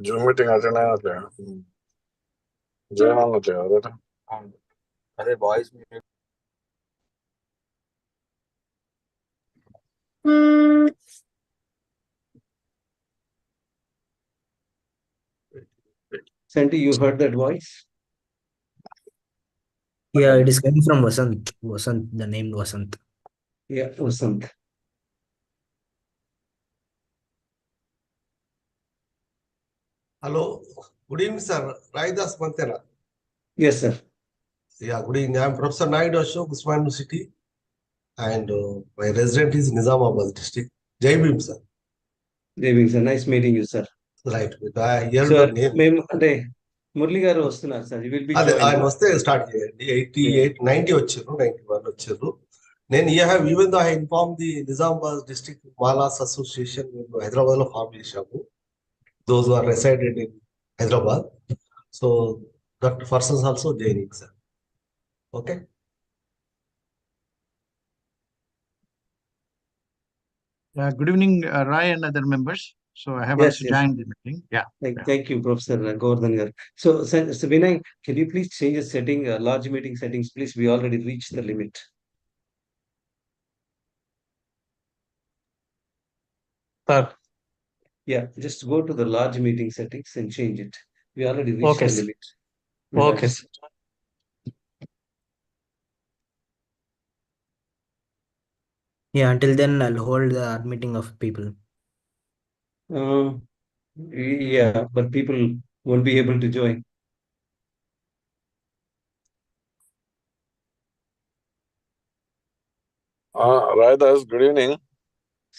Zoom meeting attend అయినట్లే join అన్నట్లే అదే అదే voice Sandy, you heard that voice? Yeah, it is coming from Vasant. Vasant, the name Vasant. Yeah, Vasant. Hello, good evening, sir. Raidas Mantena. Yes, sir. Yeah, good evening. I'm Professor Naidu Ashok, Usman University, and my resident is Nizamabad district. Jai Bhim, sir. Jai Bhim, sir. Nice meeting you, sir. Right. I heard Sir, the name. మేము అంటే మురళి గారు వస్తున్నారు sir. Will be అదే ఆయన joining. వస్తే start చేయండి. 88, 90 వచ్చారు, 91 వచ్చారు. నేను even though I inform the Nizamabad district Malas association Hyderabad లో ఫామ్ చేశాము. Those are resided in Hyderabad. So that persons also joining, sir. Okay. Good evening, Rai and other members. So I have also joined the meeting. Yeah. Thank you, Professor Govardhan garu. So Vinay, can you please change the setting, large meeting settings, please? We already reached the limit. Sir. Yeah, just go to the large meeting settings and change it. We already reached the limit. Okay. Yeah, until then I'll hold the meeting of people. Yeah, but people won't be able to join. Raidas, good evening.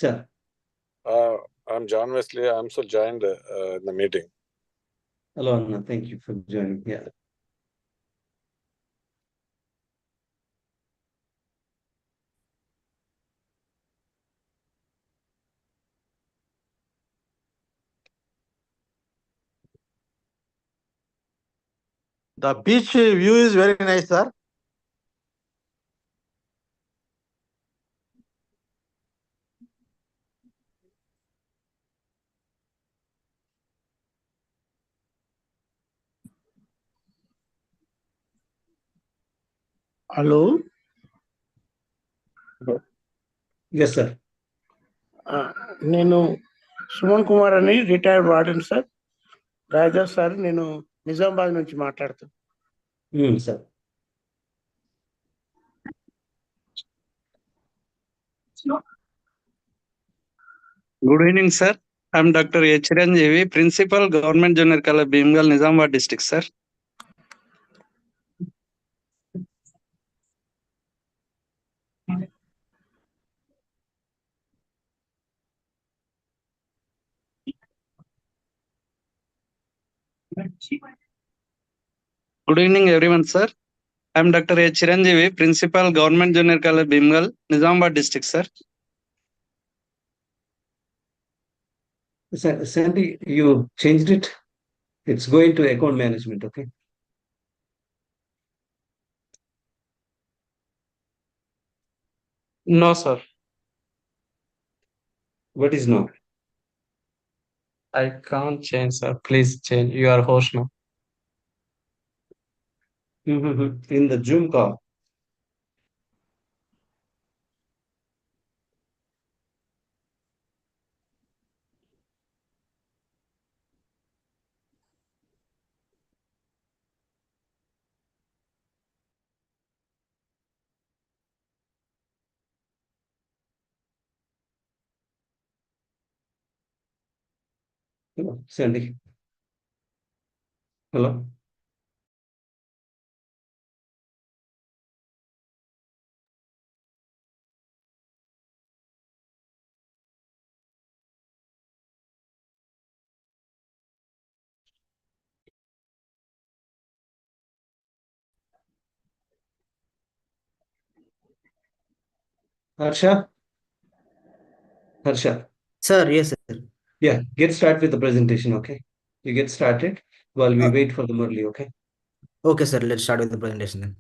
Sir. I'm John Wesley. I'm also joined in the meeting. Hello, Anna. Thank you for joining. Yeah. The beach view is very nice, sir. Hello. Yes, sir. నేను సుమన్ కుమార్ అని retired warden sir. రాజా sir, నేను నిజామాబాద్ నుంచి మాట్లాడుతాను. Sir. Good evening, sir. I'm Dr. H. Chiranjeevi, Principal, Government Junior College, Bhimgal, Nizamabad District, sir. Good evening, everyone, sir. I'm Dr. H. Chiranjeevi, Principal, Government Junior College, Bhimgal, Nizamabad District, sir. Sandy, you changed it. It's going to account management, okay? No, sir. What is no? I can't change, sir. Please change. You are host now. In the Zoom call. Hello, Sandy. Hello. Harsha? Sir, yes, sir. Yeah, get started with the presentation, okay? You get started while we wait for the Murli, okay? Okay, sir. Let's start with the presentation then.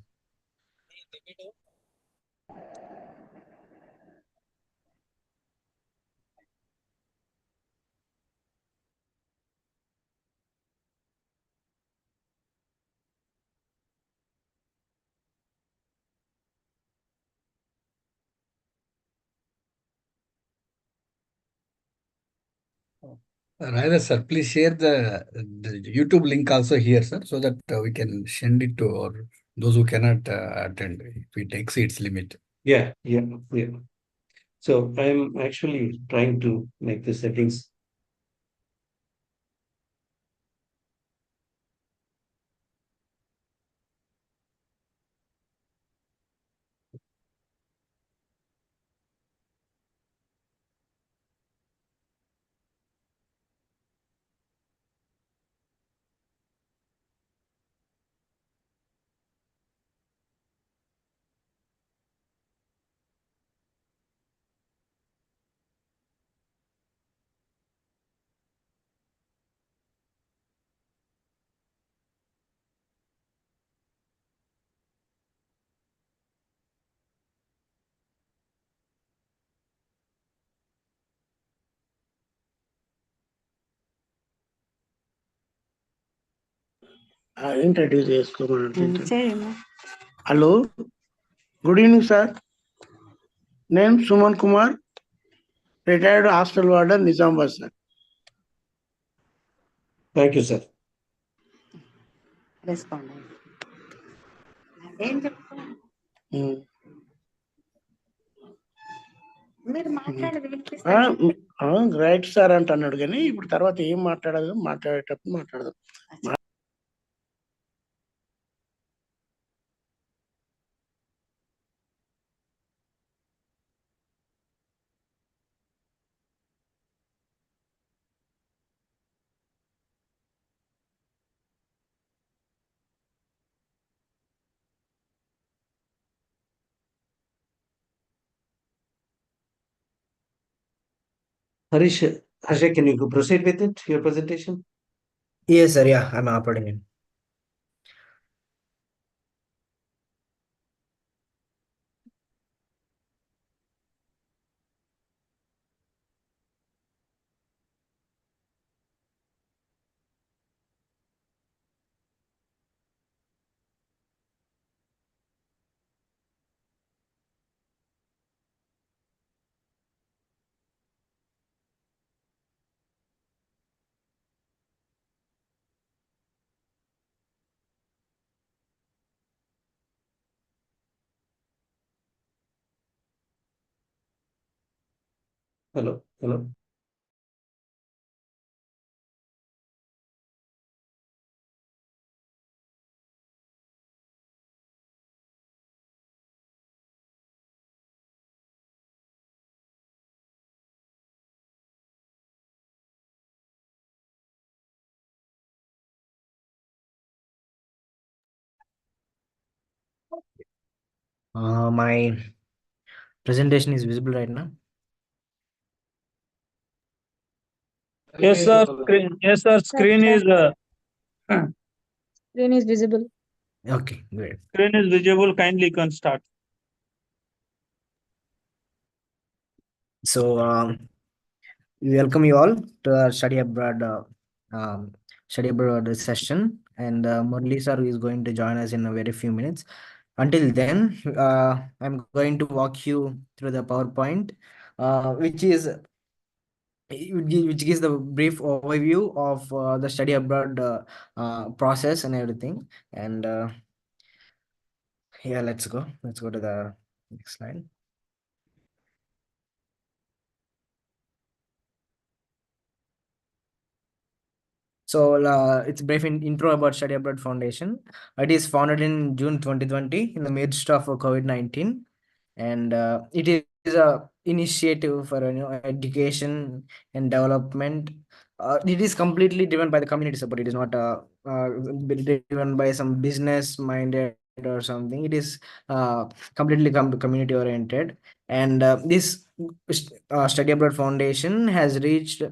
Rather, sir, please share the YouTube link also here, sir, so that we can send it to those who cannot attend if it exceeds limit. Yeah. So I'm actually trying to make the settings. Introduce చేసుకోమని. Hello, good evening sir. నేను Suman Kumar, retired hostel warder, Nizamabad sir. Thank you sir. Respond ఏం చెప్తాను మీరు మాట్లాడేది వినిపిస్తుంది. Right sir అంటున్నాడు, కానీ ఇప్పుడు తర్వాత ఏం మాట్లాడదు, మాట్లాడేటప్పుడు మాట్లాడదు. Harish, Harsha, can you proceed with it, your presentation? Yes, sir. Yeah, I'm uploading it. Hello. My presentation is visible right now. Yes, sir. Screen is Screen is visible. Okay, great. screen is visible. Kindly can start. So, we welcome you all to our study abroad session, and Murli sir is going to join us in a very few minutes. Until then, I'm going to walk you through the PowerPoint, which gives the brief overview of the study abroad process and everything. And yeah, let's go to the next slide. So it's brief intro about Study Abroad Foundation. It is founded in June 2020 in the midst of COVID-19, and it is a initiative for education and development. It is completely driven by the community support. It is not driven by some business minded or something. It is completely community oriented, and this Study Abroad Foundation has reached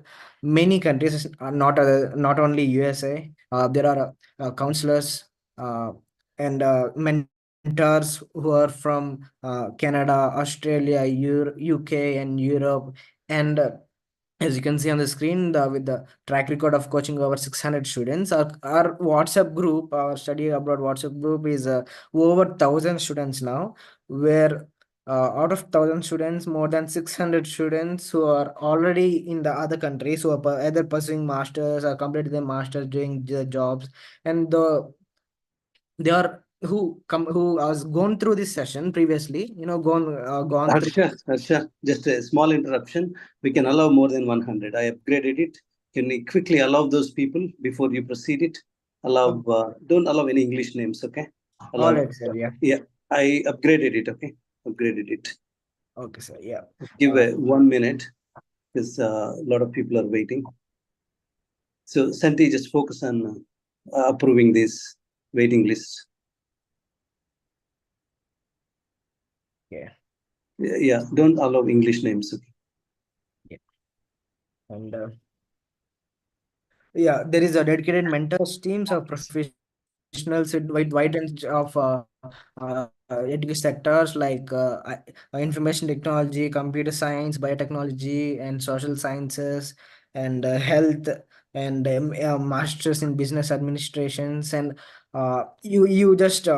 many countries, not only USA. There are counselors and mentors who are from Canada, Australia, UK, and Europe. And as you can see on the screen, with the track record of coaching over 600 students, our WhatsApp group, our Study Abroad WhatsApp group is over 1,000 students now, where out of 1,000 students, more than 600 students who are already in the other countries, who are either pursuing masters or completed their masters, doing the jobs, and they are who has gone through this session previously, gone through. Harsha, just a small interruption. We can allow more than 100. I upgraded it. Can we quickly allow those people before you proceed it? Don't allow any English names, okay? All right, sir. Yeah. Yeah, I upgraded it, okay? Upgraded it. Okay, sir. Yeah. Give 1 minute because a lot of people are waiting. So Santi, just focus on approving this waiting list. Yeah. Yeah, don't allow English names. Okay? Yeah. And yeah, there is a dedicated mentors teams of professionals with wide range of education sectors like information technology, computer science, biotechnology, and social sciences, and health, and masters in business administrations. And you just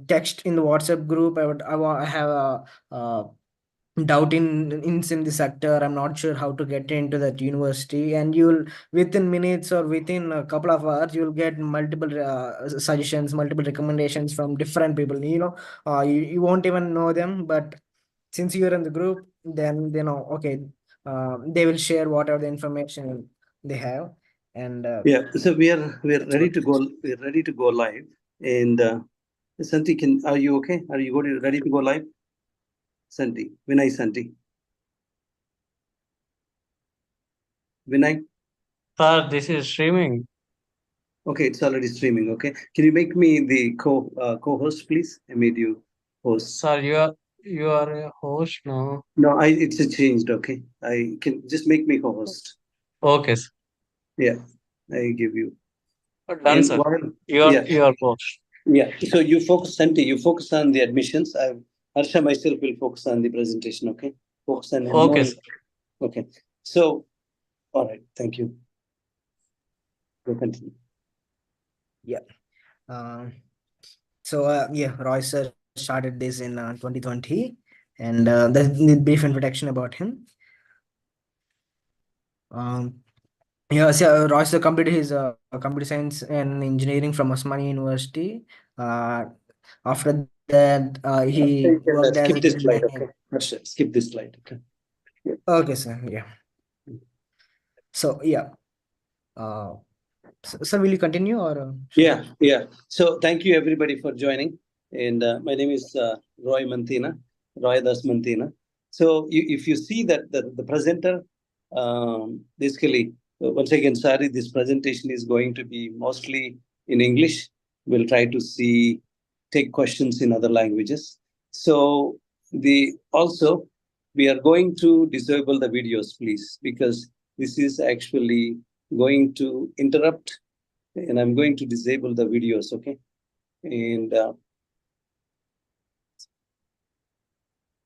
text in the WhatsApp group. I have a doubt in the sector. I'm not sure how to get into that university, and you'll within minutes or within a couple of hours you'll get multiple suggestions, multiple recommendations from different people. You won't even know them, but since you're in the group, then they know, okay, they will share whatever the information they have. And yeah, so we're ready to go. We're ready to go live. And Santi, are you okay? Are you ready to go live? Santi, Vinay, Santi. Vinay? Sir, this is streaming. Okay, it's already streaming. Okay. Can you make me the co-host, please? I made you host. Sir, you are a host now. No, it's changed. Okay. I can just make me co-host. Okay, sir. Yeah, I give you. Done, sir. You are host. Yeah. So you focus, Santi, you focus on the admissions. Harsha myself will focus on the presentation. Okay. Focus on. Okay, sir. Okay. So, all right. Thank you. We'll continue. Yeah. Yeah, Roy sir started this in 2020, and the brief introduction about him. Yeah, so Roy sir completed his computer science and engineering from Osmania University. After that, he worked as skip this slide. Okay. Skip this slide. Okay. Yeah. Okay, sir. Yeah. So yeah. So will you continue or? Yeah. So thank you everybody for joining. And my name is Roy Das Mantina. So if you see that the presenter, basically, once again, sorry, this presentation is going to be mostly in English. We'll try to take questions in other languages. So also we are going to disable the videos, please, because this is actually going to interrupt, and I'm going to disable the videos, okay? And all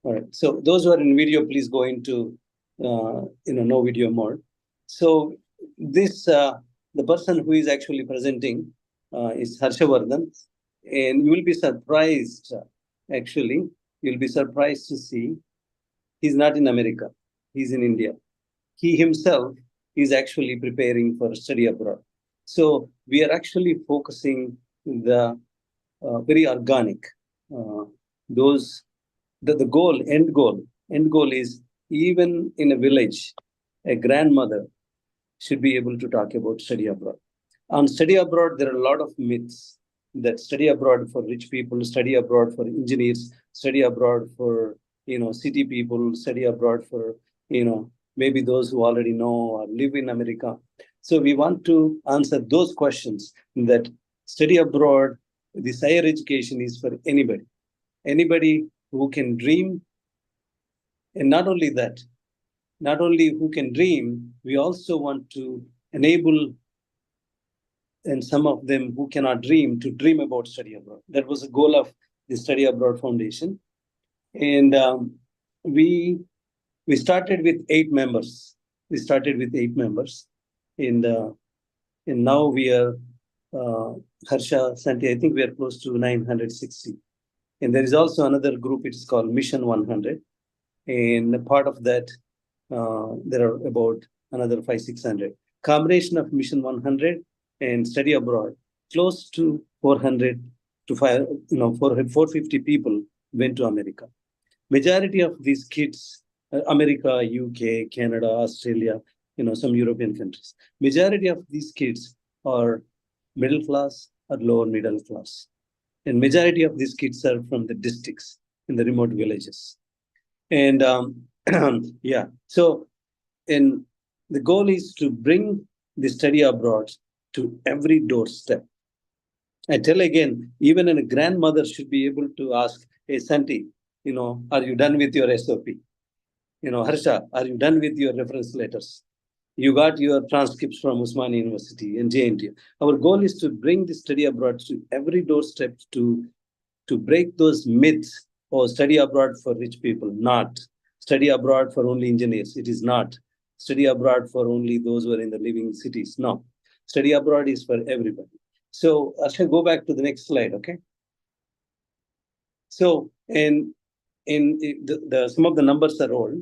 right, so those who are in video, please go into no video mode. So this the person who is actually presenting is Harshavardhan, and you will be surprised. Actually, you'll be surprised to see he's not in America; he's in India. He himself is actually preparing for study abroad. So we are actually focusing the very organic. End goal is, even in a village, a grandmother should be able to talk about study abroad. On study abroad, there are a lot of myths that study abroad for rich people, study abroad for engineers, study abroad for city people, study abroad for maybe those who already know or live in America. So we want to answer those questions, that study abroad, this higher education is for anybody who can dream. And not only that, not only who can dream, we also want to enable, and some of them who cannot dream, to dream about study abroad. That was the goal of the Study Abroad Foundation. And we started with 8 members. And now we are, Harsha, Santi, I think we are close to 960. And there is also another group, it's called Mission 100. And part of that, there are about another 500-600. Combination of Mission 100 and study abroad, close to 400 to 450 people went to America. Majority of these kids, America, UK, Canada, Australia, some European countries. Majority of these kids are middle class or lower middle class. And majority of these kids are from the districts in the remote villages. And yeah, so and the goal is to bring the study abroad to every doorstep. I tell again, even a grandmother should be able to ask, hey, Santi, are you done with your SOP? Harsha, are you done with your reference letters? You got your transcripts from Usmania University and JNTU. Our goal is to bring the study abroad to every doorstep to break those myths or study abroad for rich people. Not study abroad for only engineers. It is not study abroad for only those who are in the living cities. No, study abroad is for everybody. So I shall go back to the next slide, okay? So in some of the numbers are old.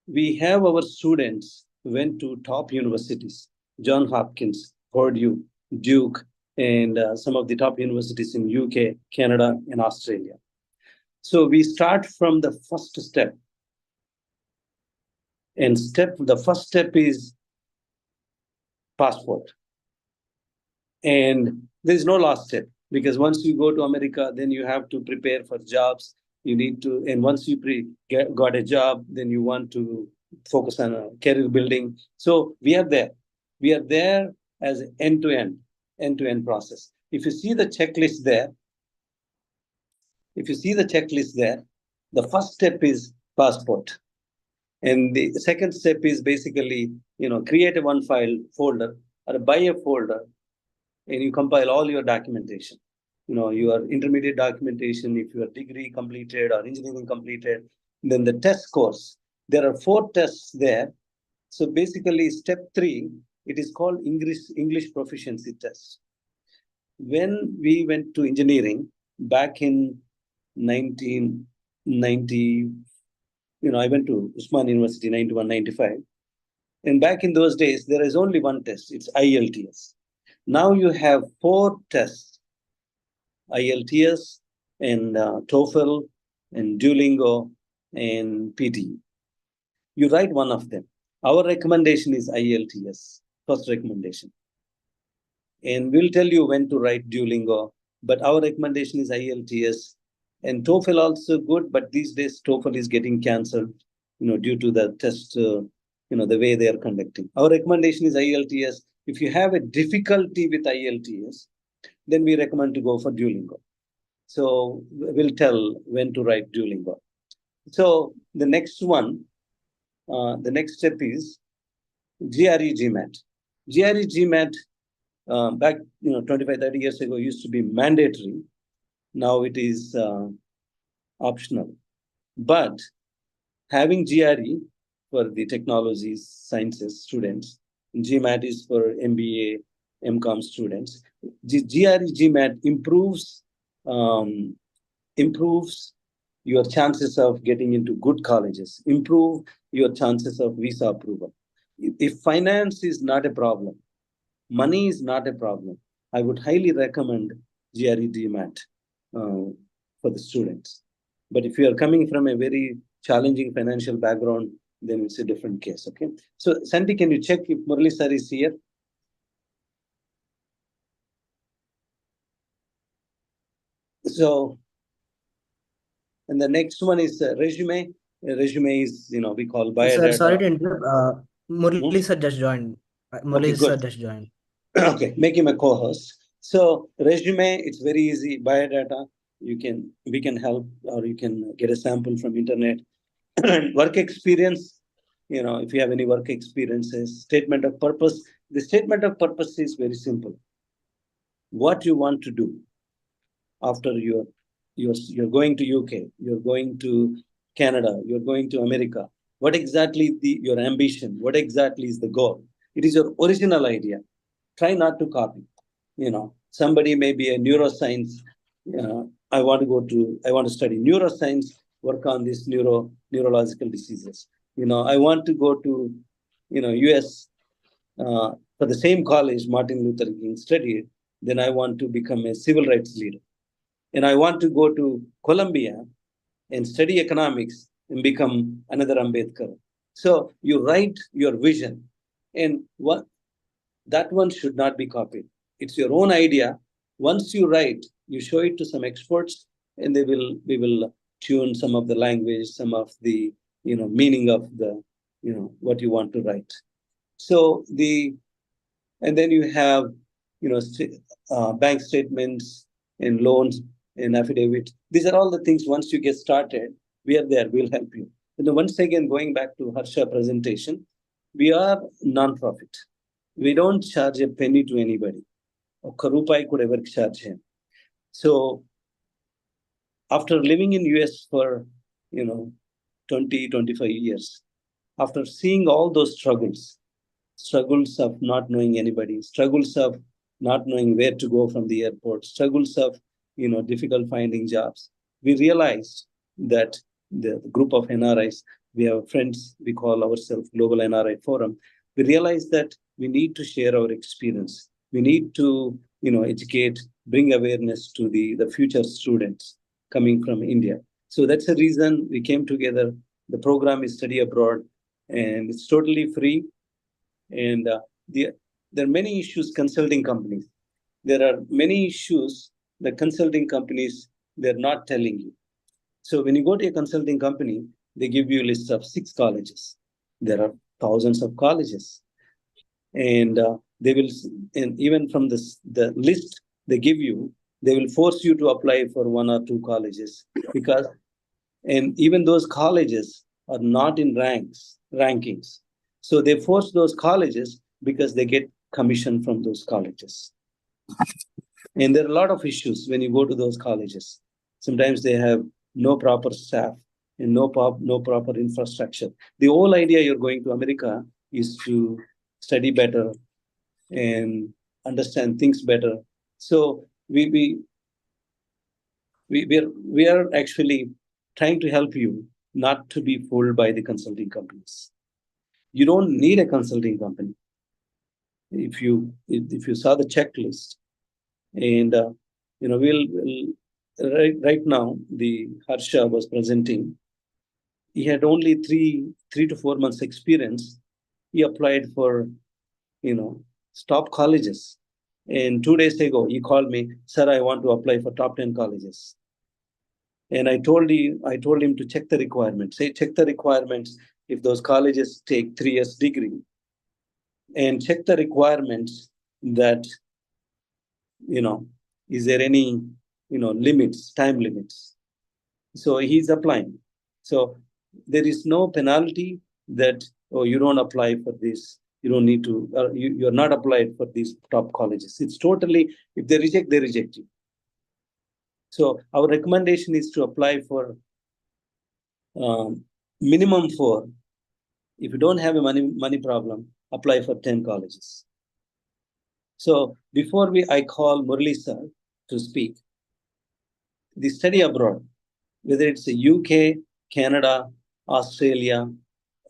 We have our students went to top universities, John Hopkins, Purdue, Duke, and some of the top universities in UK, Canada, and Australia. So we start from the first step. And the first step is passport. And there's no last step, because once you go to America, then you have to prepare for jobs. You need to, and once you got a job, then you want to focus on career building. So we are there. We are there as an end-to-end process. If you see the checklist there, the first step is passport. And the second step is basically, create a one file folder or buy a folder, and you compile all your documentation. Your intermediate documentation, if your degree completed or engineering completed, then the test scores. There are 4 tests there. So basically step 3, it is called English proficiency test. When we went to engineering back in 1990, I went to Usmania University 91, 95. And back in those days, there is only one test. It's IELTS. Now you have 4 tests, IELTS and TOEFL and Duolingo and PTE. You write one of them. Our recommendation is IELTS, first recommendation. And we'll tell you when to write Duolingo, but our recommendation is IELTS. And TOEFL also good, but these days TOEFL is getting cancelled, due to the test, the way they are conducting. Our recommendation is IELTS. If you have a difficulty with IELTS, then we recommend to go for Duolingo. So we'll tell when to write Duolingo. So the next one, the next step is GRE GMAT. GRE GMAT, back 25, 30 years ago, used to be mandatory. Now it is optional. But having GRE for the technologies, sciences students, GMAT is for MBA, MCOM students. GRE GMAT improves your chances of getting into good colleges, improve your chances of visa approval. If finance is not a problem, money is not a problem, I would highly recommend GRE GMAT for the students. But if you are coming from a very challenging financial background, then it's a different case, okay? So Santi, can you check if Murali sir is here? So, and the next one is resume. Resume is, we call biodata. Sir, sorry to interrupt. Murali sir just joined. Murali sir just joined. Okay, make him a co-host. So resume, it's very easy. Biodata, we can help, or you can get a sample from internet. Work experience, if you have any work experiences. Statement of purpose. The statement of purpose is very simple. What you want to do after you're going to UK, you're going to Canada, you're going to America. What exactly your ambition? What exactly is the goal? It is your original idea. Try not to copy. Somebody may be a neuroscience I want to study neuroscience, work on these neurological diseases. I want to go to, US for the same college Martin Luther King studied. Then I want to become a civil rights leader. And I want to go to Columbia and study economics and become another Ambedkar. So you write your vision, and that one should not be copied. It's your own idea. Once you write, you show it to some experts, and we will tune some of the language, some of the meaning of the what you want to write. So and then you have bank statements and loans and affidavit. These are all the things. Once you get started, we are there. We'll help you. And then once again, going back to Harsha presentation, we are non-profit. We don't charge a penny to anybody. Oka rupai could ever charge him. So after living in US for 20, 25 years, after seeing all those struggles of not knowing anybody, struggles of not knowing where to go from the airport, struggles of difficult finding jobs, we realized that the group of NRIs, we have friends, we call ourselves Global NRI Forum. We realized that we need to share our experience. We need to educate, bring awareness to the future students coming from India. So that's the reason we came together. The program is Study Abroad, and it's totally free. And there are many issues consulting companies. There are many issues the consulting companies, they're not telling you. So when you go to a consulting company, they give you a list of 6 colleges. There are thousands of colleges. And they will, and even from the list they give you, they will force you to apply for 1 or 2 colleges, and even those colleges are not in rankings. So they force those colleges because they get commission from those colleges. And there are a lot of issues when you go to those colleges. Sometimes they have no proper staff and no proper infrastructure. The whole idea you're going to America is to study better and understand things better. So we are actually trying to help you not to be fooled by the consulting companies. You don't need a consulting company. If you saw the checklist, and we'll right now the Harsha was presenting. He had only 3 to 4 months experience. He applied for top colleges, and 2 days ago he called me, "Sir, I want to apply for top 10 colleges." And I told him to check the requirements. Check the requirements if those colleges take 3 years degree, and check the requirements that is there any time limits. So he's applying. So there is no penalty that you don't apply for this, you don't need to, you're not applied for these top colleges. It's totally, if they reject you. So our recommendation is to apply for minimum 4. If you don't have a money problem, apply for 10 colleges. So before I call Murali sir to speak, the study abroad, whether it's the UK, Canada, Australia,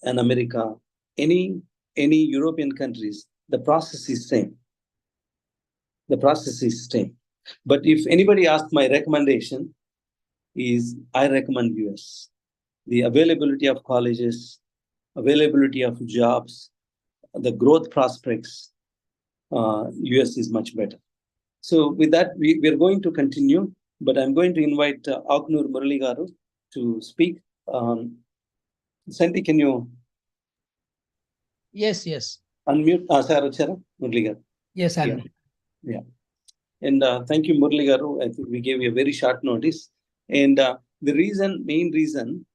and America, any European countries, the process is same. The process is same. But if anybody asks, my recommendation is I recommend US. The availability of colleges, availability of jobs, the growth prospects, US is much better. So with that, we are going to continue, but I'm going to invite Aknur Murali Garu to speak. Sandy, can you? Yes. Unmute Sarah Murali Garu. Yes, I will. Yeah. And thank you, Murali Garu. I think we gave you a very short notice. And the main reason,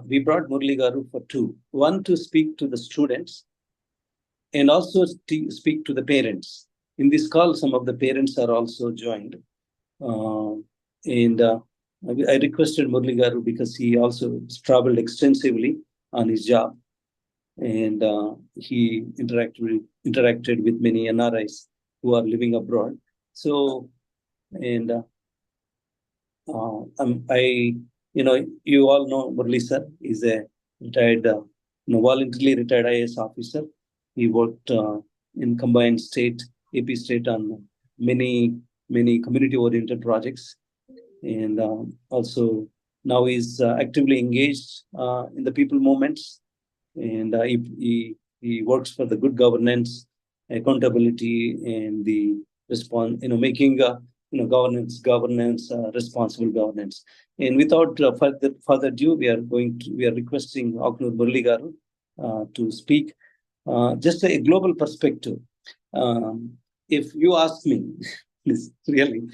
we brought Murali Garu for 2. 1, to speak to the students, and also speak to the parents. In this call, some of the parents are also joined. I requested Murali Garu because he also traveled extensively on his job. And he interacted with many NRIs who are living abroad. So, and You all know Murli sir is a retired, voluntarily retired IAS officer. He worked in combined state, AP state on many community-oriented projects, and also now he's actively engaged in the people movements, and he works for the good governance, accountability, and the response. Making governance, responsible governance. And without further ado, we are requesting Aknur Murli Garu to speak. Just a global perspective. If you ask me, really,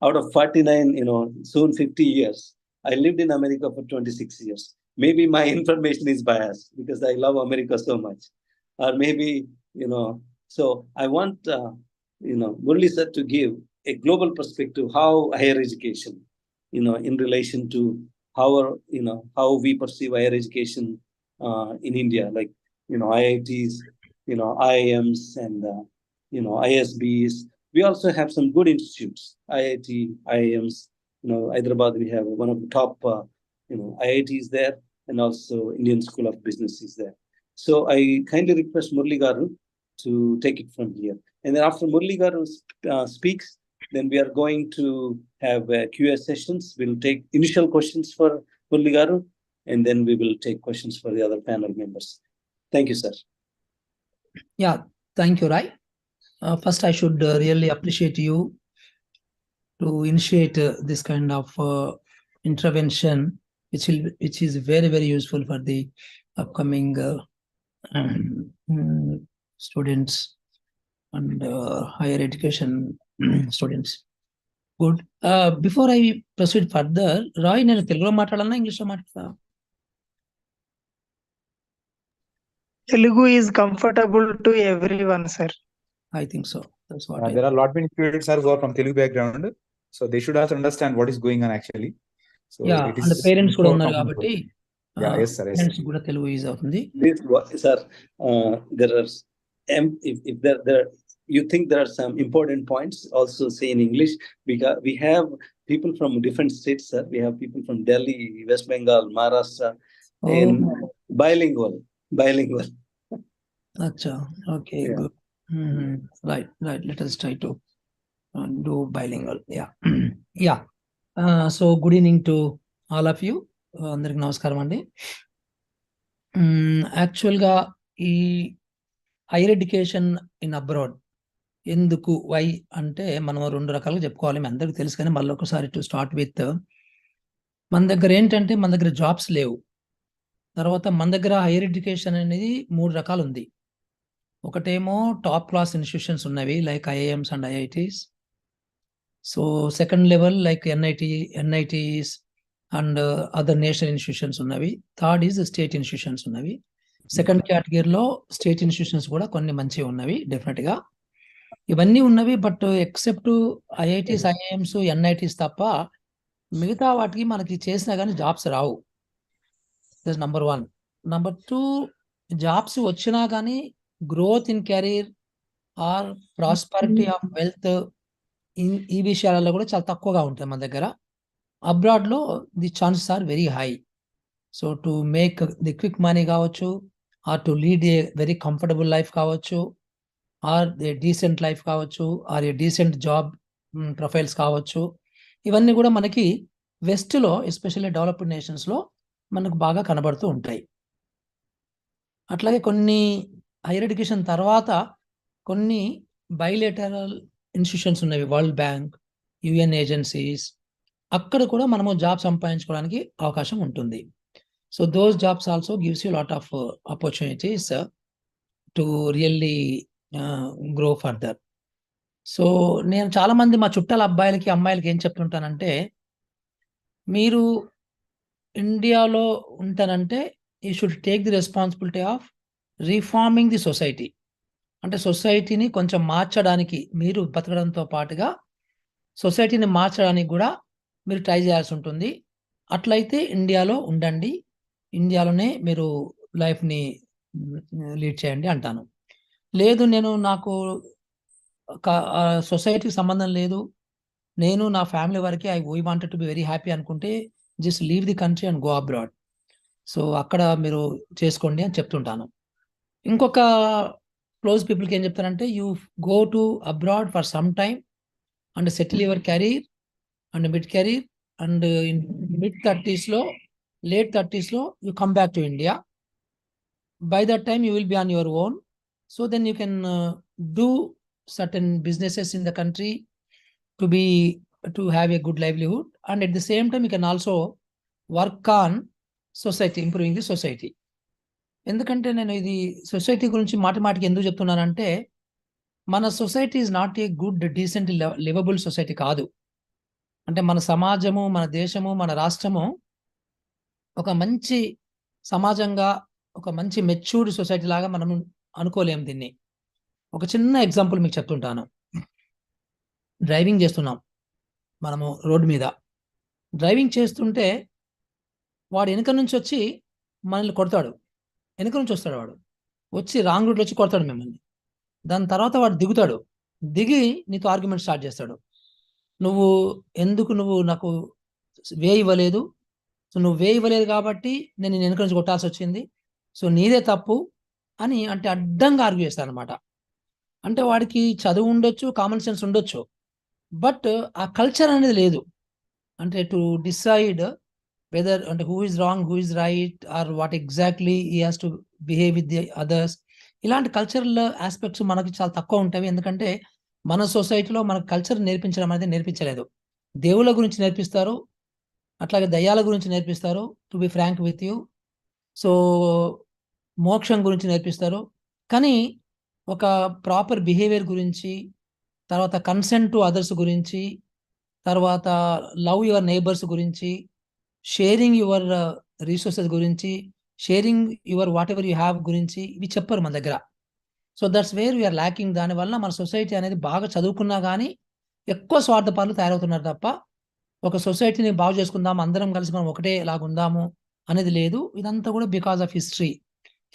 out of 49, soon 50 years, I lived in America for 26 years. Maybe my information is biased because I love America so much. Or maybe, so I want, Murli sir to give a global perspective, how higher education, in relation to how we perceive higher education in India, like, IITs, IIMs and, ISBs. We also have some good institutes, IIT, IIMs. Hyderabad, we have one of the top, IITs there, and also Indian School of Business is there. So I kindly request Murli Garu to take it from here. And then after Murli Garu speaks, then we are going to have Q&A sessions. We'll take initial questions for Murli Garu, and then we will take questions for the other panel members. Thank you, sir. Yeah, thank you, Rai. First, I should really appreciate you to initiate this kind of intervention, which is very, very useful for the upcoming students and higher education students. Good. Before I proceed further, Roy, nenu Telugulo maatladalna English lo maatladala? Telugu is comfortable to everyone, sir. I think so. That's what there are a lot many students who are from Telugu background, so they should also understand what is going on actually. So yeah, it is and the parents kuda unnaru kabatti. Yeah, yes sir. Yes, parents kuda Telugu is avutundi. Sir, there are if there you think there are some important points also say in English, because we have people from different states, sir. We have people from Delhi, West Bengal, Maharashtra, and bilingual. Acha, okay, Yeah. good. Right. Let us try to do bilingual. Yeah. Yeah. So good evening to all of you. Andariki namaskaram andi. Actual ga ee higher education in abroad ఎందుకు why అంటే మనం రెండు రకాలుగా చెప్పుకోవాలి. మీ అందరికీ తెలుసు, కానీ మళ్ళీ ఒకసారి టు స్టార్ట్ విత్, మన దగ్గర ఏంటంటే మన దగ్గర జాబ్స్ లేవు. తర్వాత మన దగ్గర హైయర్ ఎడ్యుకేషన్ అనేది 3 రకాలు ఉంది. ఒకటేమో టాప్ క్లాస్ ఇన్స్టిట్యూషన్స్ ఉన్నవి like IIMs and IITs. So second level like NITs and other national institutions ఉన్నవి. థర్డ్ ఈజ్ స్టేట్ ఇన్స్టిట్యూషన్స్ ఉన్నవి. సెకండ్ కేటగిరీలో స్టేట్ ఇన్స్టిట్యూషన్స్ కూడా కొన్ని మంచివి ఉన్నవి డెఫినెట్గా. ఇవన్నీ ఉన్నవి, but except IITs, IIMs, NITs తప్ప మిగతా వాటికి మనకి చేసినా కానీ jobs Rao. That's number 1. Number 2, jobs వచ్చినా కానీ growth in career or prosperity of wealth ఈ విషయాలలో కూడా చాలా తక్కువగా ఉంటాయి మన దగ్గర. అబ్రాడ్లో the chances are very high. So to make the quick money కావచ్చు, or to lead a very comfortable life కావచ్చు, ఆర్ ఏ డీసెంట్ లైఫ్ కావచ్చు, or a decent job profiles కావచ్చు. ఇవన్నీ కూడా మనకి వెస్ట్లో, ఎస్పెషల్లీ డెవలప్డ్ నేషన్స్లో మనకు బాగా కనబడుతూ ఉంటాయి. అట్లాగే కొన్ని హైయర్ ఎడ్యుకేషన్ తర్వాత కొన్ని బైలేటరల్ ఇన్స్టిట్యూషన్స్ ఉన్నవి, వరల్డ్ బ్యాంక్, యుఎన్ ఏజెన్సీస్, అక్కడ కూడా మనము జాబ్ సంపాదించుకోవడానికి అవకాశం ఉంటుంది. So those jobs also gives you lot of opportunities to really grow further. So నేను చాలా మంది మా చుట్టాల అబ్బాయిలకి, అమ్మాయిలకి ఏం చెప్తుంటానంటే, మీరు ఇండియాలో ఉంటానంటే you should take the responsibility of reforming the society. అంటే సొసైటీని కొంచెం మార్చడానికి, మీరు బతకడంతో పాటుగా సొసైటీని మార్చడానికి కూడా మీరు ట్రై చేయాల్సి ఉంటుంది. అట్లయితే ఇండియాలో ఉండండి, ఇండియాలోనే మీరు లైఫ్ని లీడ్ చేయండి అంటాను. లేదు, నాకు సొసైటీకి సంబంధం లేదు, నేను నా ఫ్యామిలీ వరకే we wanted to be very happy అనుకుంటే just leave the country and go abroad. So అక్కడ మీరు చేసుకోండి అని చెప్తుంటాను. ఇంకొక క్లోజ్ పీపుల్కి ఏం చెప్తానంటే, you go to abroad for some time and settle your career and mid career and in mid 30s late 30s you come back to India. By that time you will be on your own, so then you can do certain businesses in the country to have a good livelihood, and at the same time you can also work on society, improving the society. ఎందుకంటే నేను ఇది society గురించి మాటికి ఎందుకు చెప్తున్నానంటే, మన society is not a good decent liveable society కాదు. అంటే మన సమాజము, మన దేశము, మన రాష్ట్రము ఒక మంచి సమాజంగా, ఒక మంచి మెచ్యూర్డ్ సొసైటీ లాగా మనం అనుకోలేము దీన్ని. ఒక చిన్న ఎగ్జాంపుల్ మీకు చెప్తుంటాను. డ్రైవింగ్ చేస్తున్నాం మనము రోడ్డు మీద. డ్రైవింగ్ చేస్తుంటే వాడు వెనుక నుంచి వచ్చి మనల్ని కొడతాడు. వెనుక నుంచి వస్తాడు వాడు, వచ్చి రాంగ్ రూట్లో వచ్చి కొడతాడు మిమ్మల్ని. దాని తర్వాత వాడు దిగుతాడు, దిగి నీతో ఆర్గ్యుమెంట్ స్టార్ట్ చేస్తాడు. నువ్వు నాకు వే ఇవ్వలేదు, సో నువ్వు వే ఇవ్వలేదు కాబట్టి నేను వెనుక నుంచి కొట్టాల్సి వచ్చింది, సో నీదే తప్పు అని అంటే అడ్డంగా ఆర్గ్యూ చేస్తాడు అనమాట. అంటే వాడికి చదువు ఉండొచ్చు, కామన్ సెన్స్ ఉండొచ్చు, బట్ ఆ కల్చర్ అనేది లేదు. అంటే టు డిసైడ్ వెదర్ అంటే who is wrong, who is right, or what exactly he has to behave with the others. ఇలాంటి కల్చరల్ ఆస్పెక్ట్స్ మనకి చాలా తక్కువ ఉంటాయి. ఎందుకంటే మన సొసైటీలో మనకు కల్చర్ నేర్పించడం అనేది నేర్పించలేదు. దేవుళ్ళ గురించి నేర్పిస్తారు, అట్లాగే దయ్యాల గురించి నేర్పిస్తారు, to be frank with you. So మోక్షం గురించి నేర్పిస్తారు, కానీ ఒక ప్రాపర్ బిహేవియర్ గురించి, తర్వాత కన్సెంట్ టు అదర్స్ గురించి, తర్వాత లవ్ యువర్ నైబర్స్ గురించి, షేరింగ్ యువర్ రిసోర్సెస్ గురించి, sharing your whatever you have గురించి ఇవి చెప్పరు మన దగ్గర. So that's where we're lacking. దానివల్ల మన సొసైటీ అనేది బాగా చదువుకున్నా కానీ ఎక్కువ స్వార్థపరులు తయారవుతున్నారు తప్ప ఒక సొసైటీని బాగు చేసుకుందాం, అందరం కలిసి మనం ఒకటే లాగా ఉందాము అనేది లేదు. ఇదంతా కూడా బికాస్ ఆఫ్ హిస్టరీ,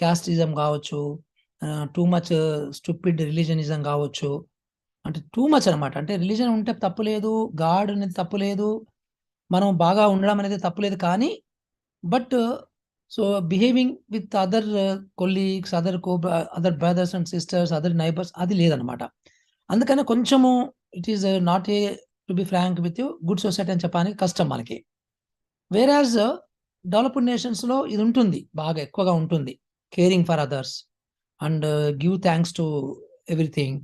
క్యాస్టిజం కావచ్చు, టూ మచ్ స్టూపిడ్ రిలీజనిజం కావచ్చు. అంటే టూ మచ్ అనమాట. అంటే రిలీజన్ ఉంటే తప్పులేదు, గాడ్ అనేది తప్పులేదు, మనం బాగా ఉండడం అనేది తప్పులేదు, కానీ but so behaving with other colleagues, other brothers and sisters, other neighbours అది లేదనమాట. అందుకని కొంచెము it is not a to be frank with you good society అని చెప్పడానికి కష్టం మనకి. వేరాజ్ డెవలప్డ్ నేషన్స్లో ఇది ఉంటుంది, బాగా ఎక్కువగా ఉంటుంది. Caring for others and give thanks to everything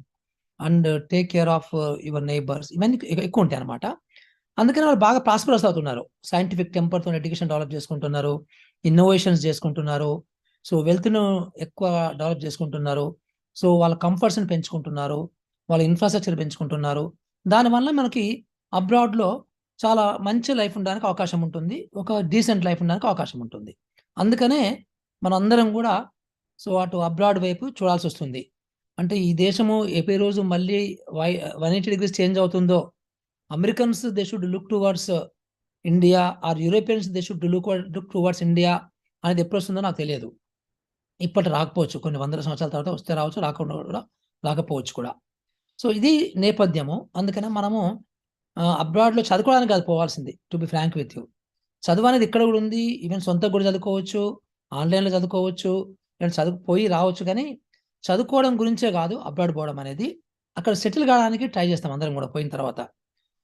and take care of your neighbours, ఇవన్నీ ఎక్కువ ఉంటాయి అనమాట. అందుకని వాళ్ళు బాగా ప్రాస్పరస్ అవుతున్నారు. సైంటిఫిక్ టెంపర్తో ఎడ్యుకేషన్ డెవలప్ చేసుకుంటున్నారు, ఇన్నోవేషన్స్ చేసుకుంటున్నారు, సో వెల్త్ను ఎక్కువ డెవలప్ చేసుకుంటున్నారు, సో వాళ్ళ కంఫర్ట్స్ని పెంచుకుంటున్నారు, వాళ్ళ ఇన్ఫ్రాస్ట్రక్చర్ పెంచుకుంటున్నారు. దానివల్ల మనకి అబ్రాడ్లో చాలా మంచి లైఫ్ ఉండడానికి అవకాశం ఉంటుంది, ఒక డీసెంట్ లైఫ్ ఉండడానికి అవకాశం ఉంటుంది. అందుకనే మనందరం కూడా సో అటు అబ్రాడ్ వైపు చూడాల్సి వస్తుంది. అంటే ఈ దేశము ఏ రోజు మళ్ళీ 180 degrees చేంజ్ అవుతుందో, Americans they should look towards India, or Europeans they should look towards India అనేది ఎప్పుడు వస్తుందో నాకు తెలియదు. ఇప్పటి రాకపోవచ్చు, కొన్ని వందల సంవత్సరాల తర్వాత వస్తే రావచ్చు, రాకపోవచ్చు కూడా. సో ఇది నేపథ్యము. అందుకనే మనము అబ్రాడ్లో చదువుకోవడానికి కాదు పోవాల్సింది, to be frank with you. చదువు అనేది ఇక్కడ కూడా ఉంది, ఈవెన్ సొంతంగా కూడా చదువుకోవచ్చు, ఆన్లైన్లో చదువుకోవచ్చు, నేను చదువుపోయి రావచ్చు, కానీ చదువుకోవడం గురించే కాదు అబ్రాడ్ పోవడం అనేది. అక్కడ సెటిల్ కావడానికి ట్రై చేస్తాం అందరం కూడా పోయిన తర్వాత.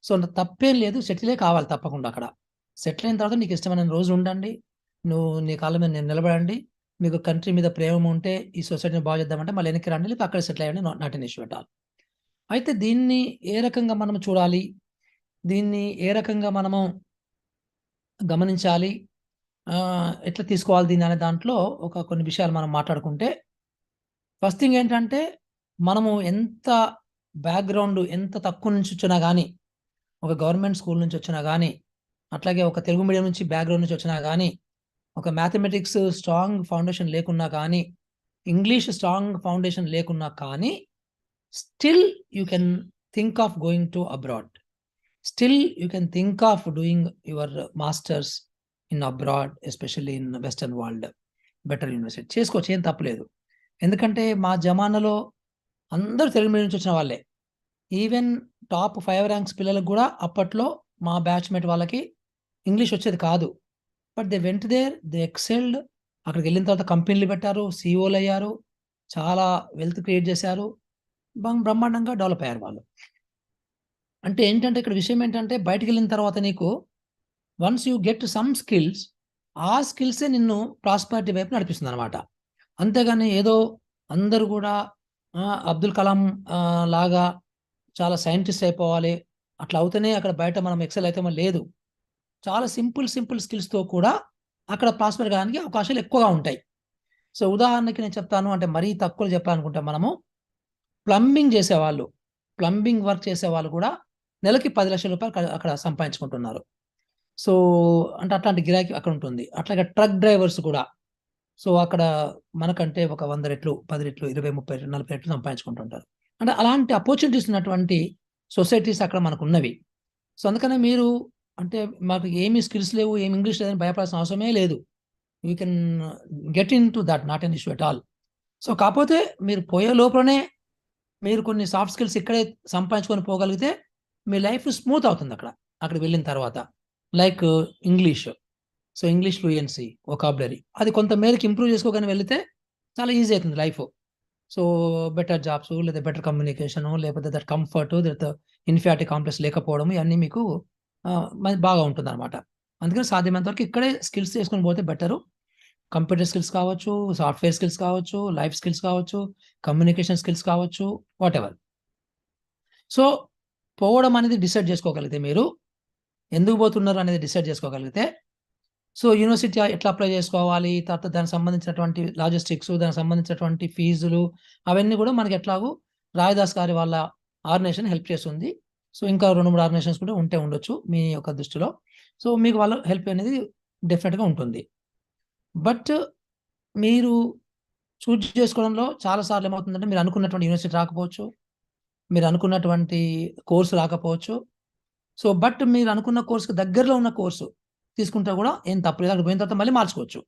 సో తప్పేం లేదు, సెటిలే కావాలి తప్పకుండా. అక్కడ సెటిల్ అయిన తర్వాత నీకు ఇష్టమైన రోజు ఉండండి, నువ్వు నీ కాళ్ళ మీద నిలబడండి, మీకు కంట్రీ మీద ప్రేమ ఉంటే ఈ సొసైటీని బాగు చేద్దామంటే మళ్ళీ వెనక్కి రండి, లేకపోతే అక్కడ సెటిల్ అయ్యండి, not an issue at all. అయితే దీన్ని ఏ రకంగా మనం చూడాలి, దీన్ని ఏ రకంగా మనము గమనించాలి, ఎట్లా తీసుకోవాలి దీన్ని అనే దాంట్లో కొన్ని విషయాలు మనం మాట్లాడుకుంటే, ఫస్ట్ థింగ్ ఏంటంటే మనము ఎంత బ్యాక్గ్రౌండ్ ఎంత తక్కువ నుంచి వచ్చినా కానీ, ఒక గవర్నమెంట్ స్కూల్ నుంచి వచ్చినా కానీ, అట్లాగే ఒక తెలుగు మీడియం నుంచి బ్యాక్గ్రౌండ్ నుంచి వచ్చినా కానీ, ఒక మ్యాథమెటిక్స్ స్ట్రాంగ్ ఫౌండేషన్ లేకున్నా కానీ, ఇంగ్లీష్ స్ట్రాంగ్ ఫౌండేషన్ లేకున్నా కానీ, still you can think of going to abroad. Still you can think of doing your masters in abroad, especially in western world, better university చేసుకోవచ్చు, ఏం తప్పలేదు. ఎందుకంటే మా జమానాలో అందరూ తెలుగు మీడియం నుంచి వచ్చిన వాళ్ళే. ఈవెన్ టాప్ 5 ర్యాంక్స్ పిల్లలకు కూడా అప్పట్లో మా బ్యాచ్మేట్ వాళ్ళకి ఇంగ్లీష్ వచ్చేది కాదు. But they went there, they excelled. అక్కడికి వెళ్ళిన తర్వాత కంపెనీలు పెట్టారు, సీఈఓలు అయ్యారు, చాలా వెల్త్ క్రియేట్ చేశారు, బ్రహ్మాండంగా డెవలప్ అయ్యారు వాళ్ళు. అంటే ఏంటంటే ఇక్కడ విషయం ఏంటంటే బయటకు వెళ్ళిన తర్వాత నీకు once you get some skills, ఆ స్కిల్సే నిన్ను ప్రాస్పరిటీ వైపు నడిపిస్తుంది అనమాట. అంతేగాని ఏదో అందరూ కూడా అబ్దుల్ కలాం లాగా చాలా సైంటిస్ట్ అయిపోవాలి, అట్లా అవుతేనే అక్కడ బయట మనం ఎక్సెల్ అయితే లేదు. చాలా సింపుల్ స్కిల్స్తో కూడా అక్కడ ప్రాస్పర్ కావడానికి అవకాశాలు ఎక్కువగా ఉంటాయి. సో ఉదాహరణకి నేను చెప్తాను, అంటే మరీ తక్కువ చెప్పాలనుకుంటే మనము ప్లంబింగ్ చేసేవాళ్ళు, ప్లంబింగ్ వర్క్ చేసేవాళ్ళు కూడా నెలకి 10 లక్షల రూపాయలు అక్కడ సంపాదించుకుంటున్నారు. సో అంటే అట్లాంటి గిరాకీ అక్కడ ఉంటుంది. అట్లాగే ట్రక్ డ్రైవర్స్ కూడా, సో అక్కడ మనకంటే ఒక 100 రెట్లు, 10 రెట్లు, 20, 30 రెట్లు, 40 రెట్లు సంపాదించుకుంటుంటారు. అంటే అలాంటి ఆపర్చునిటీస్ ఉన్నటువంటి సొసైటీస్ అక్కడ మనకు ఉన్నవి. సో అందుకనే మీరు అంటే మాకు ఏమి స్కిల్స్ లేవు, ఏమి ఇంగ్లీష్ లేదని భయపడాల్సిన అవసరమే లేదు. You can get in to that, not an issue at all. So కాకపోతే మీరు పోయే లోపలనే మీరు కొన్ని సాఫ్ట్ స్కిల్స్ ఇక్కడే సంపాదించుకొని పోగలిగితే మీ లైఫ్ స్మూత్ అవుతుంది అక్కడ వెళ్ళిన తర్వాత. Like English, so English fluency, vocabulary, అది కొంత మేరకు ఇంప్రూవ్ చేసుకోగానే వెళితే చాలా ఈజీ అవుతుంది లైఫ్. సో బెటర్ జాబ్స్, లేదా బెటర్ కమ్యూనికేషన్, లేకపోతే దట్ కంఫర్ట్, లేదా ఇన్ఫియారిటీ కాంప్లెక్స్ లేకపోవడం, ఇవన్నీ మీకు బాగా ఉంటుంది అనమాట. అందుకని సాధ్యమైనంత వరకు ఇక్కడే స్కిల్స్ చేసుకొని పోతే బెటరు. కంప్యూటర్ స్కిల్స్ కావచ్చు, సాఫ్ట్వేర్ స్కిల్స్ కావచ్చు, లైఫ్ స్కిల్స్ కావచ్చు, కమ్యూనికేషన్ స్కిల్స్ కావచ్చు, వాట్ ఎవర్. సో పోవడం అనేది డిసైడ్ చేసుకోగలిగితే, మీరు ఎందుకు పోతున్నారు అనేది డిసైడ్ చేసుకోగలిగితే, సో యూనివర్సిటీ ఎట్లా అప్లై చేసుకోవాలి, తర్వాత దానికి సంబంధించినటువంటి లాజిస్టిక్స్, దానికి సంబంధించినటువంటి ఫీజులు, అవన్నీ కూడా మనకి ఎట్లాగూ రాయదాస్ గారి వాళ్ళ ఆర్గనైజేషన్ హెల్ప్ చేస్తుంది. సో ఇంకా 2-3 ఆర్గనైజేషన్స్ కూడా ఉండొచ్చు మీ యొక్క దృష్టిలో. సో మీకు వాళ్ళ హెల్ప్ అనేది డెఫినెట్గా ఉంటుంది. బట్ మీరు చూజ్ చేసుకోవడంలో చాలాసార్లు ఏమవుతుందంటే, మీరు అనుకున్నటువంటి యూనివర్సిటీ రాకపోవచ్చు, మీరు అనుకున్నటువంటి కోర్సు రాకపోవచ్చు. సో బట్ మీరు అనుకున్న కోర్సుకి దగ్గరలో ఉన్న కోర్సు తీసుకుంటే కూడా ఏం తప్పలేదు. అక్కడ పోయిన తర్వాత మళ్ళీ మార్చుకోవచ్చు.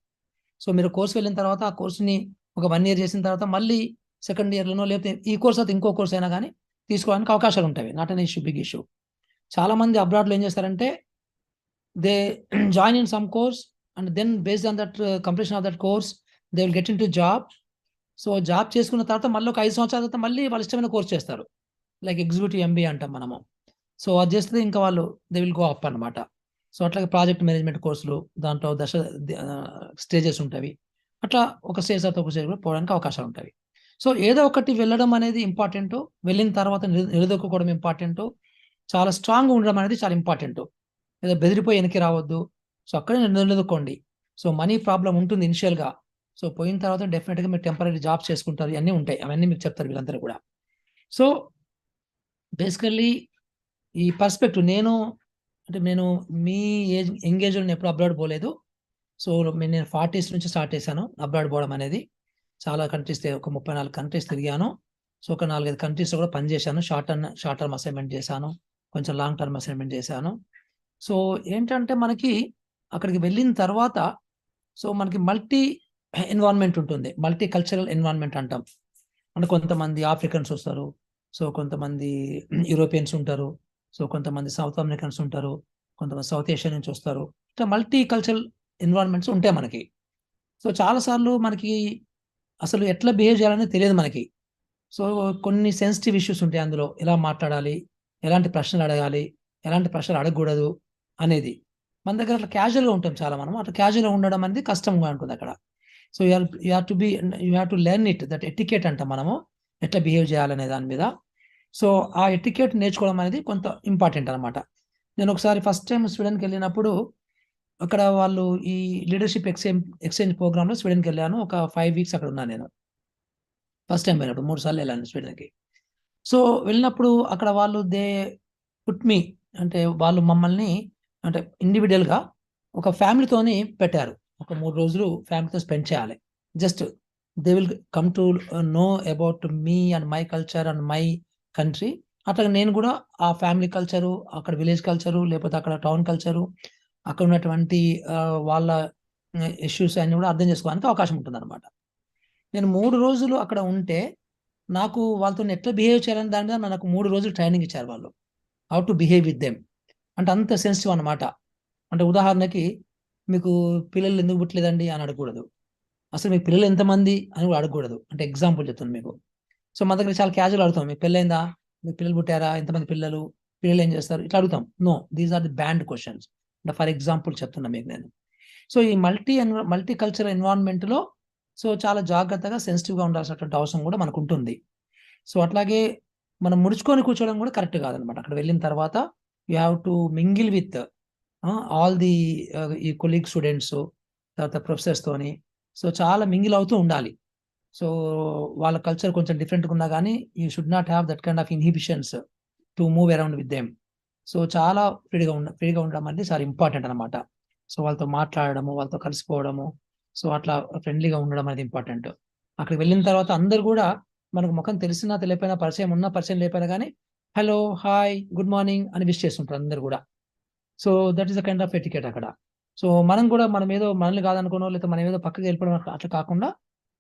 సో మీరు కోర్సు వెళ్ళిన తర్వాత ఆ కోర్సుని ఒక 1 ఇయర్ చేసిన తర్వాత మళ్ళీ సెకండ్ ఇయర్లోనో, లేకపోతే ఈ కోర్స్ అయితే ఇంకో కోర్స్ అయినా కానీ తీసుకోవడానికి అవకాశాలు ఉంటాయి. Not an issue, big issue. చాలామంది అబ్రాడ్లో ఏం చేస్తారంటే, they join in some course and then based on that completion of that course they will get in to job. So job చేసుకున్న తర్వాత మళ్ళీ ఒక 5 సంవత్సరాల తర్వాత మళ్ళీ వాళ్ళు ఇష్టమైన కోర్స్ చేస్తారు, లైక్ ఎగ్జిక్యూటివ్ MBA అంటాం మనము. సో అది చేస్తే ఇంకా వాళ్ళు దే విల్ గో అప్ అనమాట. సో అట్లాగే ప్రాజెక్ట్ మేనేజ్మెంట్ కోర్సులు, దాంట్లో స్టేజెస్ ఉంటాయి. అట్లా ఒక స్టేజ్ తర్వాత ఒక స్టేజ్ కూడా పోవడానికి అవకాశాలు ఉంటాయి. సో ఏదో ఒకటి వెళ్ళడం అనేది ఇంపార్టెంట్, వెళ్ళిన తర్వాత నిలదొక్కుకోవడం ఇంపార్టెంట్, చాలా స్ట్రాంగ్గా ఉండడం అనేది చాలా ఇంపార్టెంట్. ఏదో బెదిరిపోయి వెనక్కి రావద్దు. సో అక్కడే నిలదొక్కోండి. సో మనీ ప్రాబ్లం ఉంటుంది ఇనిషియల్గా. సో పోయిన తర్వాత డెఫినెట్గా మీరు టెంపరీ జాబ్స్ చేసుకుంటారు, ఇవన్నీ ఉంటాయి, అవన్నీ మీకు చెప్తారు వీళ్ళందరూ కూడా. సో బేసికల్లీ ఈ పర్స్పెక్టివ్ నేను మీ ఎంగేజ్లో ఎప్పుడు అబ్రాడ్ పోలేదు. సో నేను 40s నుంచి స్టార్ట్ చేశాను అబ్రాడ్ పోవడం అనేది. చాలా కంట్రీస్, ఒక 34 కంట్రీస్ తిరిగాను. సో ఒక 4-5 కంట్రీస్లో కూడా పనిచేశాను. షార్ట్ టర్మ్ అసైన్మెంట్ చేశాను, కొంచెం లాంగ్ టర్మ్ అసైన్మెంట్ చేశాను. సో ఏంటంటే మనకి అక్కడికి వెళ్ళిన తర్వాత సో మనకి మల్టీ ఎన్వైరన్మెంట్ ఉంటుంది, మల్టీ కల్చరల్ ఎన్వైరన్మెంట్ అంటాం. అంటే కొంతమంది ఆఫ్రికన్స్ వస్తారు, సో కొంతమంది యూరోపియన్స్ ఉంటారు, సో కొంతమంది సౌత్ అమెరికన్స్ ఉంటారు, కొంతమంది సౌత్ ఏషియా నుంచి వస్తారు. ఇట్లా మల్టీ కల్చరల్ ఎన్వైరన్మెంట్స్ ఉంటాయి మనకి. సో చాలాసార్లు మనకి అసలు ఎట్లా బిహేవ్ చేయాలని తెలియదు మనకి. సో కొన్ని సెన్సిటివ్ ఇష్యూస్ ఉంటాయి అందులో, ఎలా మాట్లాడాలి, ఎలాంటి ప్రశ్నలు అడగాలి, ఎలాంటి ప్రశ్నలు అడగకూడదు అనేది. మన దగ్గర అట్లా క్యాజువల్గా ఉంటాం చాలా, మనం అట్లా క్యాజువల్గా ఉండడం అనేది కష్టంగా ఉంటుంది అక్కడ. So you have to learn it, that etiquette అంటాం మనము, ఎట్లా బిహేవ్ చేయాలనే దాని మీద. సో ఆ ఎటికెట్ నేర్చుకోవడం అనేది కొంత ఇంపార్టెంట్ అనమాట. నేను ఒకసారి ఫస్ట్ టైం స్వీడన్కి వెళ్ళినప్పుడు అక్కడ వాళ్ళు ఈ లీడర్షిప్ ఎక్స్చేంజ్ ప్రోగ్రామ్లో స్వీడన్కి వెళ్ళాను. ఒక 5 వీక్స్ అక్కడ ఉన్నాను నేను. ఫస్ట్ టైం వెళ్ళినప్పుడు 3 సార్లు వెళ్ళాను స్వీడన్కి. సో వెళ్ళినప్పుడు అక్కడ వాళ్ళు దే పుట్ మీ, అంటే వాళ్ళు మమ్మల్ని అంటే ఇండివిజువల్గా ఒక ఫ్యామిలీతోని పెట్టారు. ఒక 3 రోజులు ఫ్యామిలీతో స్పెండ్ చేయాలి. Just they will come to know about me and my culture and my country. అట్లా నేను కూడా ఆ ఫ్యామిలీ కల్చరు, అక్కడ విలేజ్ కల్చరు, లేకపోతే అక్కడ టౌన్ కల్చరు, అక్కడ ఉన్నటువంటి వాళ్ళ ఇష్యూస్ అన్ని కూడా అర్థం చేసుకోవడానికి అవకాశం ఉంటుంది అనమాట. నేను 3 రోజులు అక్కడ ఉంటే నాకు వాళ్ళతో ఎట్లా బిహేవ్ చేయాలని దాని మీద నాకు 3 రోజులు ట్రైనింగ్ ఇచ్చారు వాళ్ళు. How to behave with them. అంటే అంత సెన్సిటివ్ అన్నమాట. అంటే ఉదాహరణకి మీకు పిల్లలు ఎందుకు పుట్టలేదండి అని అడగకూడదు. అసలు మీ పిల్లలు ఎంతమంది అని కూడా అడగకూడదు. అంటే ఎగ్జాంపుల్ చెప్తాను మీకు. సో మన దగ్గర చాలా క్యాజువల్ అడుగుతాం, మీ పెళ్ళైందా, మీ పిల్లలు పుట్టారా, ఎంతమంది పిల్లలు, పిల్లలు ఏం చేస్తారు, ఇట్లా అడుగుతాం. No, these are the banned questions. అంటే ఫర్ ఎగ్జాంపుల్ చెప్తున్నా మీకు నేను. సో ఈ మల్టీ కల్చరల్ ఎన్వైరాన్మెంట్ లో సో చాలా జాగ్రత్తగా సెన్సిటివ్ గా ఉండాల్సినటువంటి అవసరం కూడా మనకు ఉంటుంది. సో అట్లాగే మనం ముడుచుకొని కూర్చోవడం కూడా కరెక్ట్ కాదనమాట. అక్కడ వెళ్ళిన తర్వాత you have to mingle with all the ఈ కొలీగ్ స్టూడెంట్స్, తర్వాత ప్రొఫెసర్స్ తోని సో చాలా మింగిల్ అవుతూ ఉండాలి. సో వాళ్ళ కల్చర్ కొంచెం డిఫరెంట్గా ఉన్నా కానీ you should not have that kind of inhibitions to move around with them. So చాలా ఫ్రీగా ఉండడం అనేది చాలా ఇంపార్టెంట్ అనమాట. సో వాళ్ళతో మాట్లాడడము, వాళ్ళతో కలిసిపోవడము, సో అట్లా ఫ్రెండ్లీగా ఉండడం అనేది ఇంపార్టెంట్. అక్కడికి వెళ్ళిన తర్వాత అందరు కూడా మనకు ముఖం తెలిసినా తెలియపోయినా, పరిచయం ఉన్నా పరిచయం లేకపోయినా కానీ హలో, హాయ్, గుడ్ మార్నింగ్ అని విష్ చేస్తుంటారు అందరు కూడా. So that is the kind of etiquette అక్కడ. సో మనం కూడా మనం ఏదో మనల్ని కాదనుకోనో లేకపోతే మనం ఏదో పక్కకి వెళ్ళిపోవడం అట్లా కాకుండా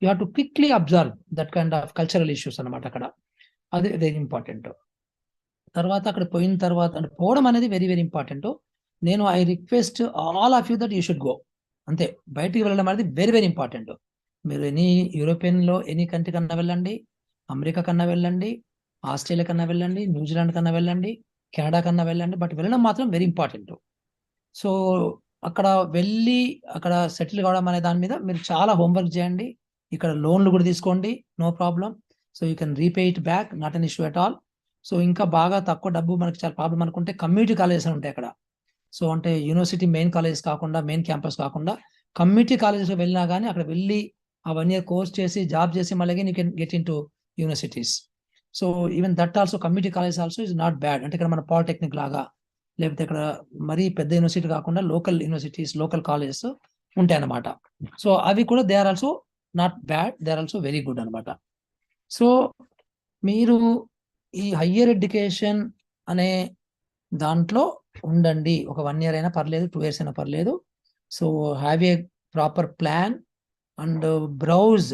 you have to quickly observe that kind of cultural issues అనమాట అక్కడ. అది వెరీ ఇంపార్టెంట్. తర్వాత అక్కడ పోయిన తర్వాత అంటే పోవడం అనేది వెరీ వెరీ ఇంపార్టెంట్. నేను I request all of you that you should go. అంతే, బయటికి వెళ్ళడం అనేది వెరీ వెరీ ఇంపార్టెంట్. మీరు ఎనీ యూరోపియన్లో ఎనీ కంట్రీ కన్నా వెళ్ళండి, అమెరికా కన్నా వెళ్ళండి, ఆస్ట్రేలియా కన్నా వెళ్ళండి, న్యూజిలాండ్ కన్నా వెళ్ళండి, కెనడా కన్నా వెళ్ళండి, బట్ వెళ్ళడం మాత్రం వెరీ ఇంపార్టెంట్. సో అక్కడ వెళ్ళి అక్కడ సెటిల్ కావడం అనే దాని మీద మీరు చాలా హోంవర్క్ చేయండి. ఇక్కడ లోన్లు కూడా తీసుకోండి, no problem. So you can repay it back, not an issue at all. So ఇంకా బాగా తక్కువ డబ్బు మనకి చాలా ప్రాబ్లం అనుకుంటే కమ్యూనిటీ కాలేజెస్ ఉంటాయి అక్కడ. సో అంటే యూనివర్సిటీ మెయిన్ కాలేజెస్ కాకుండా, మెయిన్ క్యాంపస్ కాకుండా కమ్యూనిటీ కాలేజెస్ వెళ్ళినా కానీ అక్కడ వెళ్ళి ఆ 1 year కోర్స్ చేసి జాబ్ చేసి మళ్ళీ you can get in to universities. So even that also community college also is not bad. అంటే ఇక్కడ మన పాలిటెక్నిక్ లాగా లేకపోతే ఇక్కడ మరీ పెద్ద యూనివర్సిటీ కాకుండా లోకల్ యూనివర్సిటీస్, లోకల్ కాలేజెస్ ఉంటాయి అన్నమాట. సో అవి కూడా they are also not bad, they are also very good అనమాట. సో మీరు ఈ హయ్యర్ ఎడ్యుకేషన్ అనే దాంట్లో ఉండండి. ఒక 1 year అయినా పర్లేదు, 2 years అయినా పర్లేదు. So have a proper plan and browse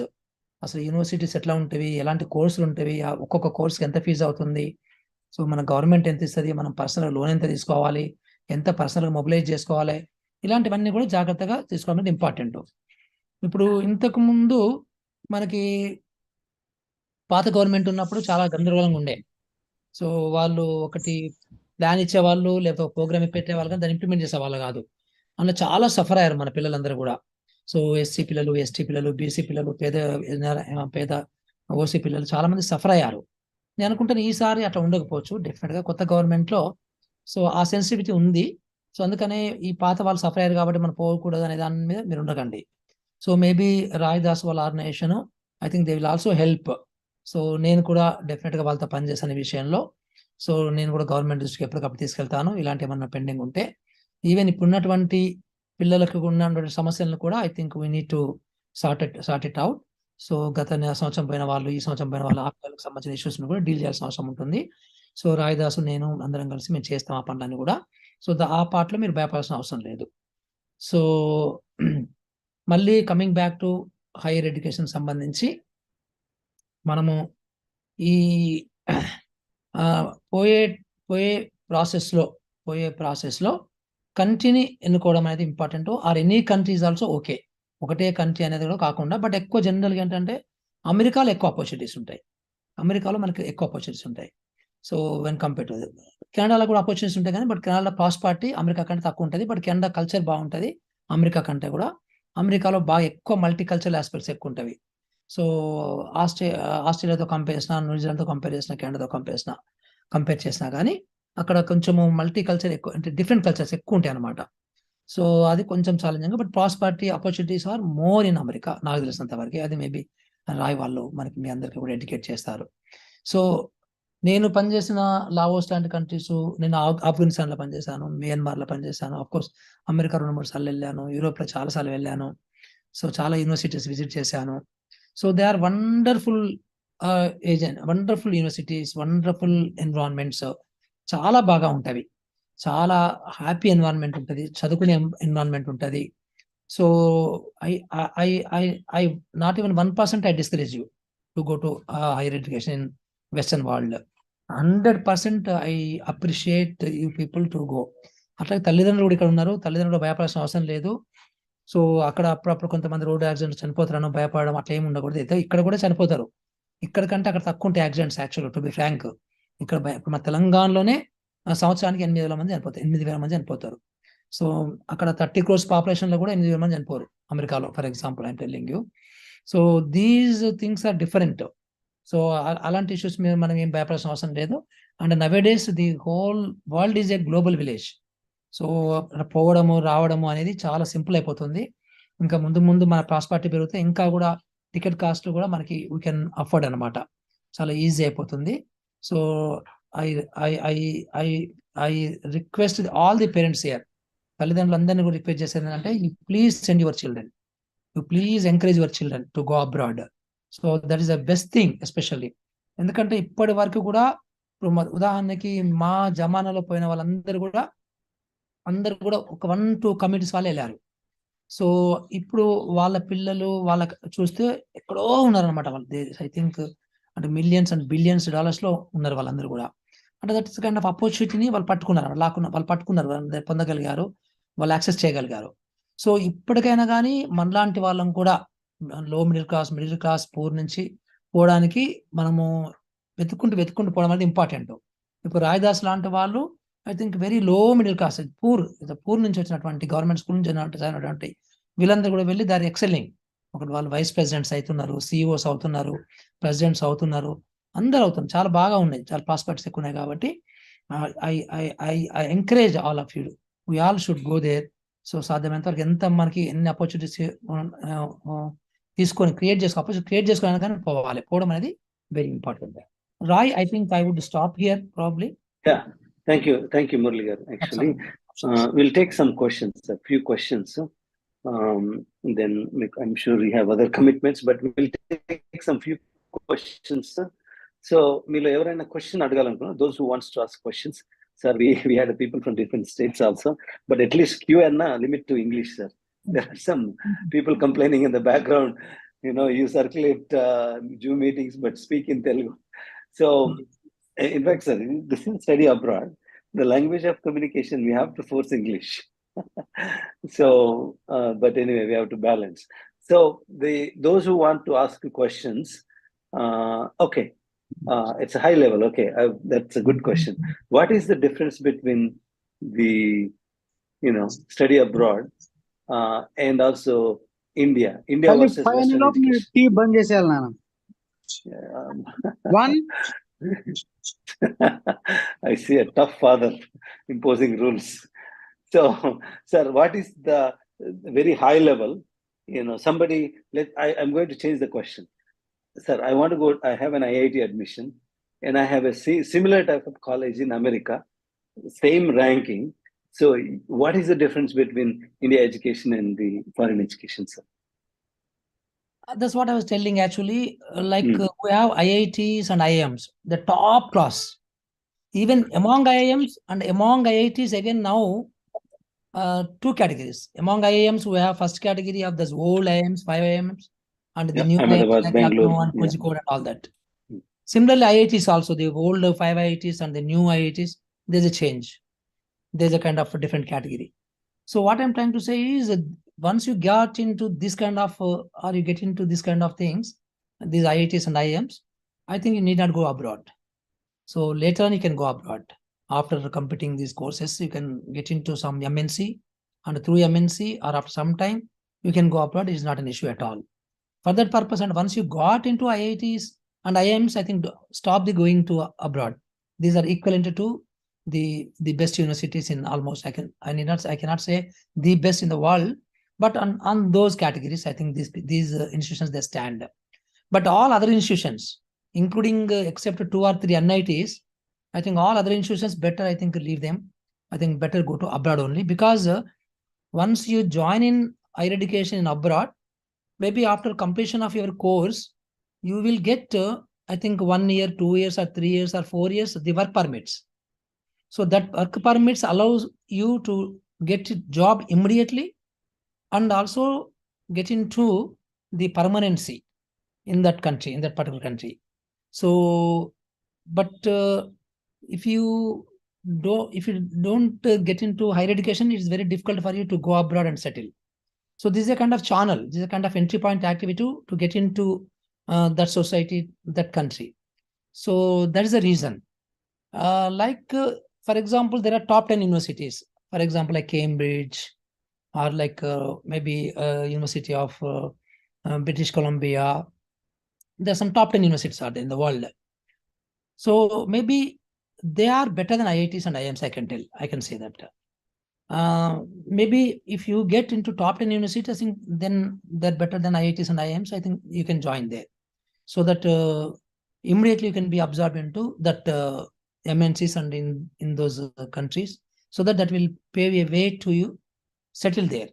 అసలు యూనివర్సిటీస్ ఎట్లా ఉంటాయి, ఎలాంటి కోర్సులు ఉంటాయి, ఒక్కొక్క కోర్స్కి ఎంత ఫీజు అవుతుంది, సో మన గవర్నమెంట్ ఎంత ఇస్తుంది, మనం పర్సనల్ లోన్ ఎంత తీసుకోవాలి, ఎంత పర్సనల్గా మొబిలైజ్ చేసుకోవాలి, ఇలాంటివన్నీ కూడా జాగ్రత్తగా తీసుకోవడం ఇంపార్టెంట్. ఇప్పుడు ఇంతకు ముందు మనకి పాత గవర్నమెంట్ ఉన్నప్పుడు చాలా గందరగోళంగా ఉండే. సో వాళ్ళు ఒకటి ప్లాన్ ఇచ్చేవాళ్ళు, లేకపోతే ప్రోగ్రామ్ పెట్టేవాళ్ళు, కానీ దాన్ని ఇంప్లిమెంట్ చేసేవాళ్ళు కాదు. అందులో చాలా సఫర్ అయ్యారు మన పిల్లలందరూ కూడా. సో ఎస్సీ పిల్లలు, ఎస్టీ పిల్లలు, బీసీ పిల్లలు, పేద ఓసీ పిల్లలు చాలా మంది సఫర్ అయ్యారు. నేను అనుకుంటాను ఈసారి అట్లా ఉండకపోవచ్చు. డెఫినెట్గా కొత్త గవర్నమెంట్లో సో ఆ సెన్సిటివిటీ ఉంది. సో అందుకనే ఈ పాత వాళ్ళు సఫర్ అయ్యారు కాబట్టి మనం పోకూడదు అనే దాని మీద మీరు ఉండకండి. సో మేబీ రాయదాస్ వాళ్ళ organisation I think they will also help. So నేను కూడా డెఫినెట్గా వాళ్ళతో పనిచేసిన విషయంలో సో నేను కూడా గవర్నమెంట్ దృష్టికి ఎప్పటికప్పుడు తీసుకెళ్తాను. ఇలాంటి ఏమన్నా పెండింగ్ ఉంటే ఈవెన్ ఇప్పుడున్నటువంటి పిల్లలకు ఉన్నటువంటి సమస్యలను కూడా I think we need to sort it out. So గత సంవత్సరం పోయిన వాళ్ళు, ఈ సంవత్సరం పోయిన వాళ్ళు, ఆ పిల్లలకు సంబంధించిన ఇష్యూస్ కూడా డీల్ చేయాల్సిన అవసరం ఉంటుంది. సో రాయదాసు, నేను అందరం కలిసి మేము చేస్తాం ఆ పనులన్నీ కూడా. సో ఆ పార్ట్లో మీరు భయపడాల్సిన అవసరం లేదు. సో మళ్ళీ coming back to higher education సంబంధించి మనము ఈ పోయే ప్రాసెస్లో కంట్రీని ఎన్నుకోవడం అనేది important. Or any countries also okay, ఒకటే కంట్రీ అనేది కూడా కాకుండా. బట్ ఎక్కువ జనరల్గా ఏంటంటే అమెరికాలో ఎక్కువ ఆపర్చునిటీస్ ఉంటాయి. అమెరికాలో మనకి ఎక్కువ ఆపర్చునిటీస్ ఉంటాయి. సో వెన్ కంపేర్ టు కెనడాలో కూడా ఆపర్చునిటీస్ ఉంటాయి, కానీ బట్ కెనడా ప్రాస్పారిటీ అమెరికా కంటే తక్కువ ఉంటుంది. బట్ కెనడా కల్చర్ బాగుంటుంది అమెరికా కంటే కూడా. అమెరికాలో బాగా ఎక్కువ మల్టీ కల్చరల్ ఆస్పెక్ట్స్ ఎక్కువ ఉంటాయి. సో ఆస్ట్రేలియాతో కంపేర్ చేసినా, న్యూజిలాండ్తో కంపేర్ చేసినా, కెనడాతో కంపేర్ చేసినా కానీ అక్కడ కొంచెము మల్టీ కల్చర్ ఎక్కువ, అంటే డిఫరెంట్ కల్చర్స్ ఎక్కువ ఉంటాయి అనమాట. సో అది కొంచెం challenging. But prosperity opportunities are more in America నాకు తెలిసినంత వరకు. అది మేబీ రాయ్ వాళ్ళు మనకి మీ అందరికీ కూడా ఎడ్యుకేట్ చేస్తారు. సో నేను పనిచేసిన లావోస్ లాంటి కంట్రీస్, నేను ఆఫ్ఘనిస్తాన్లో పనిచేశాను, మియన్మార్లో పనిచేశాను, అఫ్కోర్స్ అమెరికా 2-3 సార్లు వెళ్ళాను, యూరోప్లో చాలాసార్లు వెళ్ళాను. సో చాలా యూనివర్సిటీస్ విజిట్ చేశాను. So they are wonderful wonderful universities, wonderful environments, చాలా బాగా ఉంటాయి. చాలా హ్యాపీ ఎన్విరాన్మెంట్ ఉంటుంది, చదువుకునే ఎన్విరాన్మెంట్ ఉంటుంది. So I not even 1% I discourage you to go to higher education in western world. 100% I appreciate you people to go. అట్లాగే తల్లిదండ్రులు కూడా ఇక్కడ ఉన్నారు, తల్లిదండ్రులు భయపడాల్సిన అవసరం లేదు. సో అక్కడ అప్పుడప్పుడు కొంతమంది రోడ్ యాక్సిడెంట్ చనిపోతారని భయపడడం అట్లా ఏమి ఉండకూడదు. అయితే ఇక్కడ కూడా చనిపోతారు, ఇక్కడ కంటే అక్కడ తక్కువ ఉంటాయి accidents actual to be frank. ఇక్కడ మన తెలంగాణలోనే సంవత్సరానికి 8,000 మంది చనిపోతారు, 8,000 మంది చనిపోతారు. సో అక్కడ 30 crores పాపులేషన్ లో కూడా 8,000 మంది చనిపోరు అమెరికాలో, for example I'm telling you. So these things are different. So అలాంటి ఇష్యూస్ మీద మనం ఏం భయపడాల్సిన అవసరం లేదు. And nowadays the whole world is a global village. So పోవడము రావడము అనేది చాలా సింపుల్ అయిపోతుంది. ఇంకా ముందు ముందు మన ప్రాస్పారిటీ పెరిగితే ఇంకా కూడా టికెట్ కాస్ట్ కూడా మనకి వీ కెన్ అఫోర్డ్ అనమాట, చాలా ఈజీ అయిపోతుంది. So I I I I I request all the parents here, తల్లిదండ్రులందరినీ కూడా రిక్వెస్ట్ చేసేది ఏంటంటే you please send your children, you please encourage your children to go abroad. So that is the best thing especially. ఎందుకంటే ఇప్పటి వరకు కూడా ఇప్పుడు ఉదాహరణకి మా జమానాలో పోయిన వాళ్ళందరూ కూడా ఒక 1-2 కమిటీస్ వాళ్ళు వెళ్ళారు. సో ఇప్పుడు వాళ్ళ పిల్లలు వాళ్ళకి చూస్తే ఎక్కడో ఉన్నారనమాట వాళ్ళు. ఐ థింక్ అంటే మిలియన్స్ అండ్ బిలియన్స్ డాలర్స్ లో ఉన్నారు వాళ్ళందరూ కూడా. అంటే దట్ ఇస్ కైండ్ ఆఫ్ ఆపర్చునిటీని వాళ్ళు పట్టుకున్నారు, వాళ్ళు పట్టుకున్నారు, వాళ్ళు పొందగలిగారు, వాళ్ళు యాక్సెస్ చేయగలిగారు. సో ఇప్పటికైనా కానీ మనలాంటి వాళ్ళం కూడా లో మిడిల్ క్లాస్ పూర్ నుంచి పోవడానికి మనము వెతుక్కుంటూ పోవడం అనేది ఇంపార్టెంట్. ఇప్పుడు రాయదాస్ లాంటి వాళ్ళు I think very low middle class, poor నుంచి వచ్చినటువంటి గవర్నమెంట్ స్కూల్ నుంచి చదివినటువంటి వీళ్ళందరూ కూడా వెళ్ళి దాని ఎక్సెల్లింగ్. ఒకటి వాళ్ళు వైస్ ప్రెసిడెంట్స్ అవుతున్నారు, సిఇఓస్ అవుతున్నారు, ప్రెసిడెంట్స్ అవుతున్నారు, అందరూ అవుతున్నారు, చాలా బాగా ఉన్నాయి, చాలా ప్రాస్పెక్ట్స్ ఎక్కువ ఉన్నాయి. కాబట్టి I encourage all of you, we all should go there. So సాధ్యమైనంత వరకు ఎంత మనకి ఎన్ని ఆపర్చునిటీస్ తీసుకొని క్రియేట్ చేసుకోవడానికి కానీ పోవడం అనేది very important. Roy, I think I would stop here probably. Yeah, thank you, Murali garu. Actually, we'll take some questions, a few questions. Then I'm sure we have other commitments, but we'll take some few questions. So, Milo, evaraina question adagalanukuna, those who wants to ask questions, sir, we had people from different states also, but at least Q&A limit to English, sir. There are some people complaining in the background, you circulate Zoom meetings but speak in Telugu. So, in fact, sir, this is study abroad. The language of communication, we have to force English. So, but anyway, we have to balance. So, those who want to ask questions, okay, it's a high level. Okay, that's a good question. What is the difference between the, study abroad and also India versus Western education? One. I see a tough father imposing rules. So, sir, what is the very high level? I'm going to change the question. Sir, I have an IIT admission and I have a similar type of college in America, same ranking. So, what is the difference between India education and the foreign education, sir? That's what I was telling actually. We have IITs and IIMs, the top class. Even among IIMs and among IITs, again now, 2 categories. Among IIMs, we have first category of those old IIMs, 5 IIMs, and the new IIMs like Lucknow and Kozhikode and all that. Similarly, IITs also, the old 5 IITs and the new IITs, there's a change. There's a kind of a different category. So what I'm trying to say is that once you get into this kind of, or you get into this kind of things, these IITs and IIMs, I think you need not go abroad. So later on you can go abroad. After completing these courses, you can get into some MNC, and through MNC or after some time, you can go abroad. It is not an issue at all. For that purpose, and once you got into IITs and IIMs, I think stop the going to abroad. These are equivalent to the best universities in almost, I cannot say the best in the world, but on those categories, I think these institutions, they stand. But all other institutions, including except 2 or 3 NITs, I think all other institutions better, I think, leave them. I think better go to abroad only, because once you join in higher education in abroad, maybe after completion of your course, you will get, I think 1 year, 2 years or 3 years or 4 years, the work permits. So that work permits allows you to get a job immediately and also get into the permanency in that country, in that particular country. So, but if you don't get into higher education, it's very difficult for you to go abroad and settle. So this is a kind of channel, this is a kind of entry point activity to get into that society, that country. So that is the reason. For example, there are top 10 universities, for example, like Cambridge, or like maybe University of British Columbia. There are some top 10 universities are there in the world. So maybe they are better than IITs and IIMs, I can say that. Maybe if you get into top 10 universities, I think then they're better than IITs and IIMs. I think you can join there. So that immediately you can be absorbed into that MNCs and in those countries, so that will pave a way to you settle there.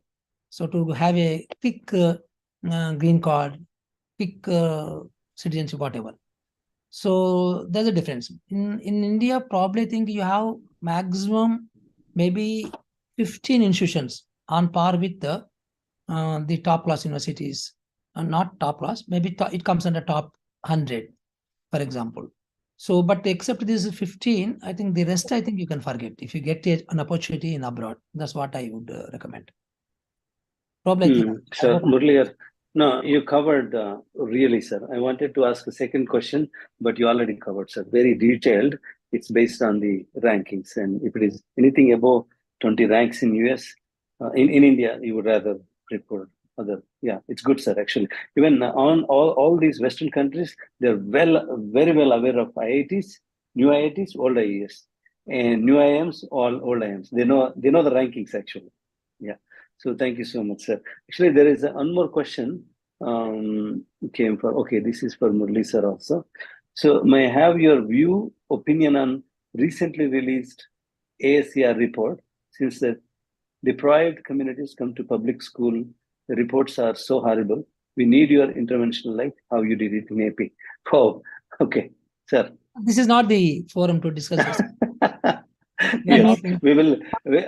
So to have a quick green card, quick citizenship, whatever. So there's a difference. In India, probably I think you have maximum maybe 15 institutions on par with the top class universities. Not top class, maybe it comes under top 100, for example. So, but except this 15, I think the rest, I think you can forget if you get an opportunity in abroad. That's what I would recommend. Probably. Sir, Murli, no, you covered really, sir. I wanted to ask a second question, but you already covered, sir. Very detailed. It's based on the rankings, and if it is anything above 20 ranks in US, in India, you would rather prefer other. Yeah, it's good, sir. Actually, even on all these Western countries, they're very well aware of IITs, new IITs, old IIS, and new IIMs, all old IIMs. They know the rankings actually. Yeah. So thank you so much, sir. Actually, there is one more question came for. Okay, this is for Murli sir also. So may I have your opinion on recently released ASER report? Since the deprived communities come to public school, the reports are so horrible. We need your intervention, like how you did it in AP. Oh, okay, sir. This is not the forum to discuss this. Yes, we will.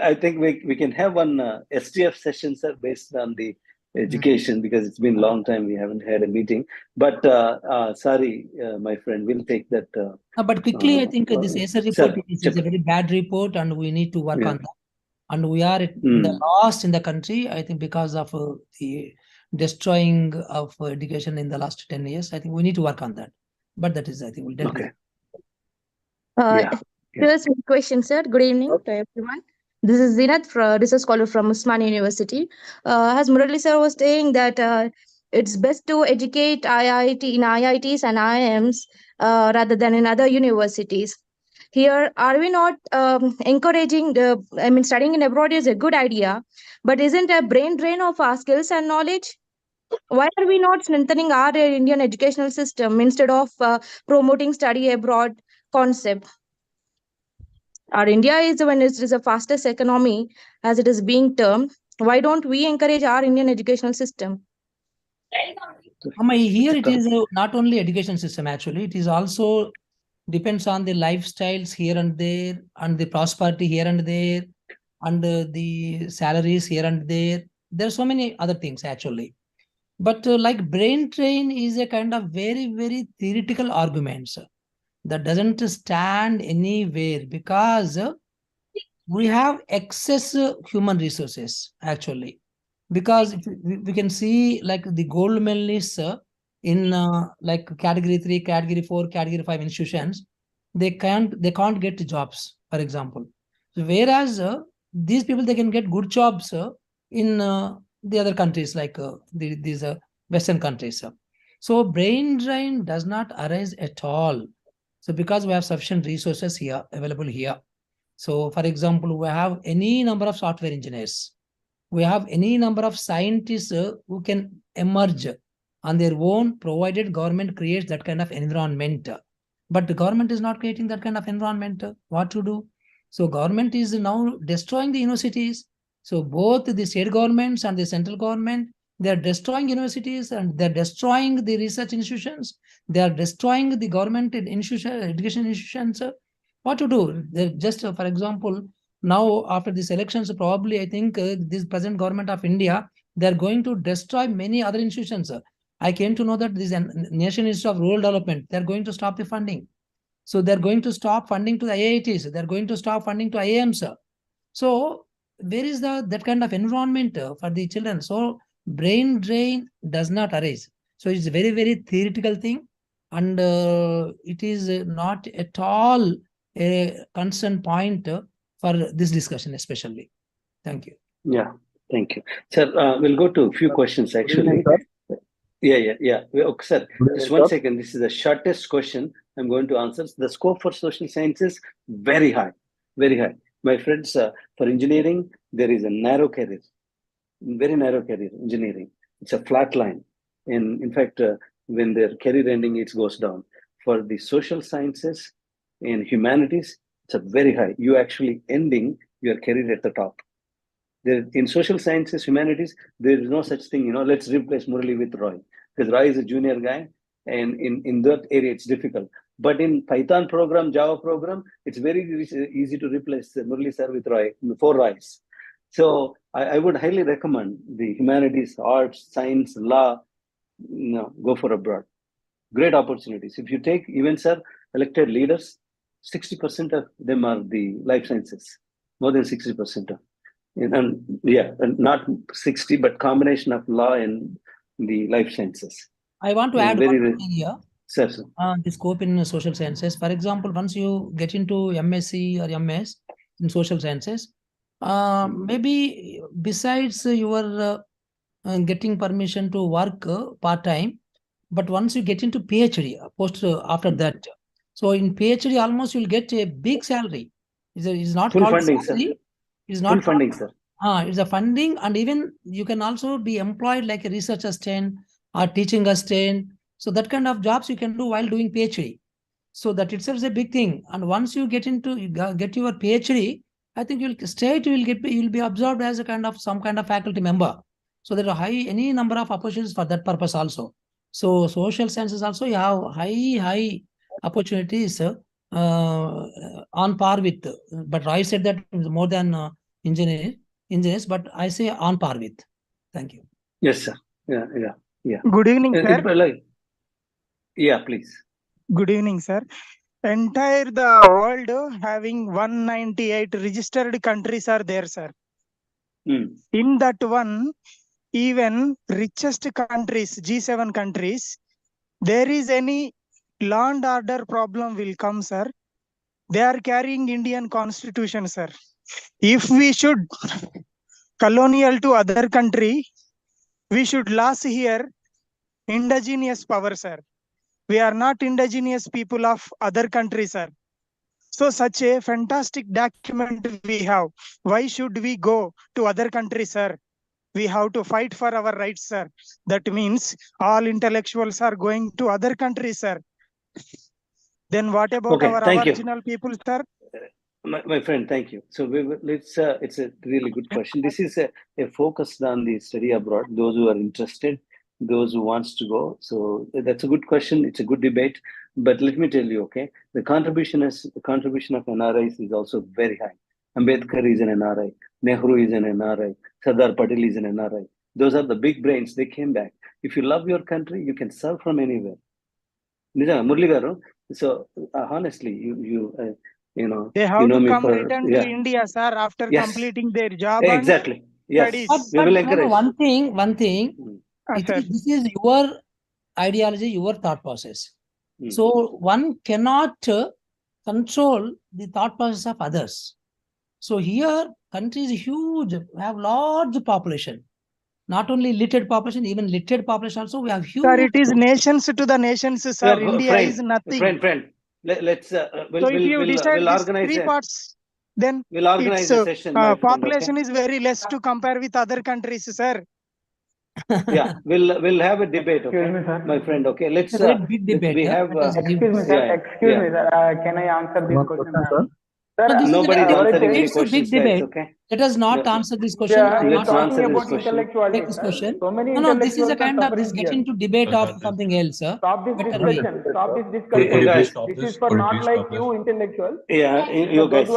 I think we can have one STF session, sir, based on the education, because it's been a long time we haven't had a meeting. But sorry, my friend, we'll take that. But quickly, I think this ASER report is a very bad report, and we need to work on that. And we are the last in the country, I think, because of the destroying of education in the last 10 years. I think we need to work on that. But that is, I think, we'll definitely. Here's a question, sir. Good evening to everyone. This is Zinat, research scholar from Usman University. As Murali sir was saying that it's best to educate IITs and IIMs rather than in other universities. Here, are we not encouraging studying in abroad is a good idea, but isn't a brain drain of our skills and knowledge? Why are we not strengthening our Indian educational system instead of promoting study abroad concept? Our India is the fastest economy, as it is being termed. Why don't we encourage our Indian educational system? Here it is not only education system, actually. It is also depends on the lifestyles here and there, and the prosperity here and there, and the salaries here and there. There are so many other things, actually. But like brain drain is a kind of very, very theoretical argument, that doesn't stand anywhere, because we have excess human resources, actually. Because we can see like the gold medalists in like category 3, category 4, category 5 institutions, they can't get jobs, for example. So whereas these people, they can get good jobs in the other countries, like these Western countries. So brain drain does not arise at all. So because we have sufficient resources here available here. So for example, we have any number of software engineers. We have any number of scientists who can emerge on their own, provided government creates that kind of environment. But the government is not creating that kind of environment. What to do? So government is now destroying the universities. So both the state governments and the central government, they are destroying universities, and they're destroying the research institutions. They are destroying the government education institutions. What to do? They're just, for example, now after these elections, probably I think this present government of India, they're going to destroy many other institutions. I came to know that this National Institute of Rural Development, they're going to stop the funding. So they're going to stop funding to the IITs. They're going to stop funding to IIMs. So where is that kind of environment for the children? So brain drain does not arise. So it's a very, very theoretical thing. And it is not at all a concern point for this discussion, especially. Thank you. Yeah, thank you. Sir, we'll go to a few questions actually. Yeah. Okay, sir, just 1 second. This is the shortest question I'm going to answer. The scope for social sciences, very high, very high. My friends, for engineering, there is a narrow career, very narrow career, engineering. It's a flat line. And in fact, when their career ending, it goes down. For the social sciences and humanities, it's a very high. You actually ending your career at the top. There, in social sciences, humanities, there is no such thing, let's replace Murali with Roy. Because Roy is a junior guy, and in that area, it's difficult. But in Python program, Java program, it's very easy to replace Murali sir with Roy, 4 Roys. So I would highly recommend the humanities, arts, science, law, go for abroad. Great opportunities. If you take even, sir, elected leaders, 60% of them are the life sciences, more than 60% of. And not 60, but combination of law and the life sciences. I want to add one thing here. Sir. The scope in social sciences. For example, once you get into MSc or MS in social sciences, maybe besides your getting permission to work part-time, but once you get into PhD, post after that, so in PhD almost you'll get a big salary. It's not full called funding, salary. sir. It's not full funding, sir. It's a funding, and even you can also be employed like a research assistant or teaching assistant. So that kind of jobs you can do while doing PhD. So that itself is a big thing. And once you get your PhD, I think you'll be absorbed as some kind of faculty member. So there are any number of opportunities for that purpose also. So social sciences also you have high opportunities on par with. But Roy said that more than engineers, but I say on par with. Thank you. Yes, sir. Yeah. Good evening, sir. Yeah, please. Good evening, sir. Entire the world having 198 registered countries are there, sir. In that one, even richest countries, G7 countries, there is any law and order problem will come, sir. They are carrying Indian constitution, sir. If we should colonial to other country, we should lose here indigenous power, sir. We are not indigenous people of other countries, sir. So such a fantastic document we have. Why should we go to other countries, sir? We have to fight for our rights, sir. That means all intellectuals are going to other countries, sir. Then what about our aboriginal people, sir? My friend, thank you. So it's a really good question. This is a focus on the study abroad, those who are interested, those who wants to go. So that's a good question. It's a good debate. But let me tell you, okay, the contribution of NRIs is also very high. Ambedkar is an NRI, Nehru is an NRI, Sardar Patel is an NRI. Those are the big brains. They came back. If you love your country, you can serve from anywhere. Murali garu. So honestly, they have to come return to India, sir, after completing their job. Exactly. Yes. But one thing. This is your ideology, your thought process. So one cannot control the thought process of others. So here, country is huge. We have large population. Not only literate population, even literate population also. We have huge. Sir, it is nations to the nations, sir. India is nothing. Friend. Let's. We'll organize 3 parts. Then we'll organize a session. Population is very less to compare with other countries, sir. Yeah, we'll have a debate, okay, my friend. Okay, let's. Big debate. We have. Excuse me, sir. Can I answer this question, sir? Nobody is answering any big questions, debate. guys, okay? Let us not answer this question. Let's answer this question. Take this question. No, this is a kind of getting to debate of something else, sir. Stop this discussion. Stop this discussion. This is for not like you intellectuals. Yeah, you guys,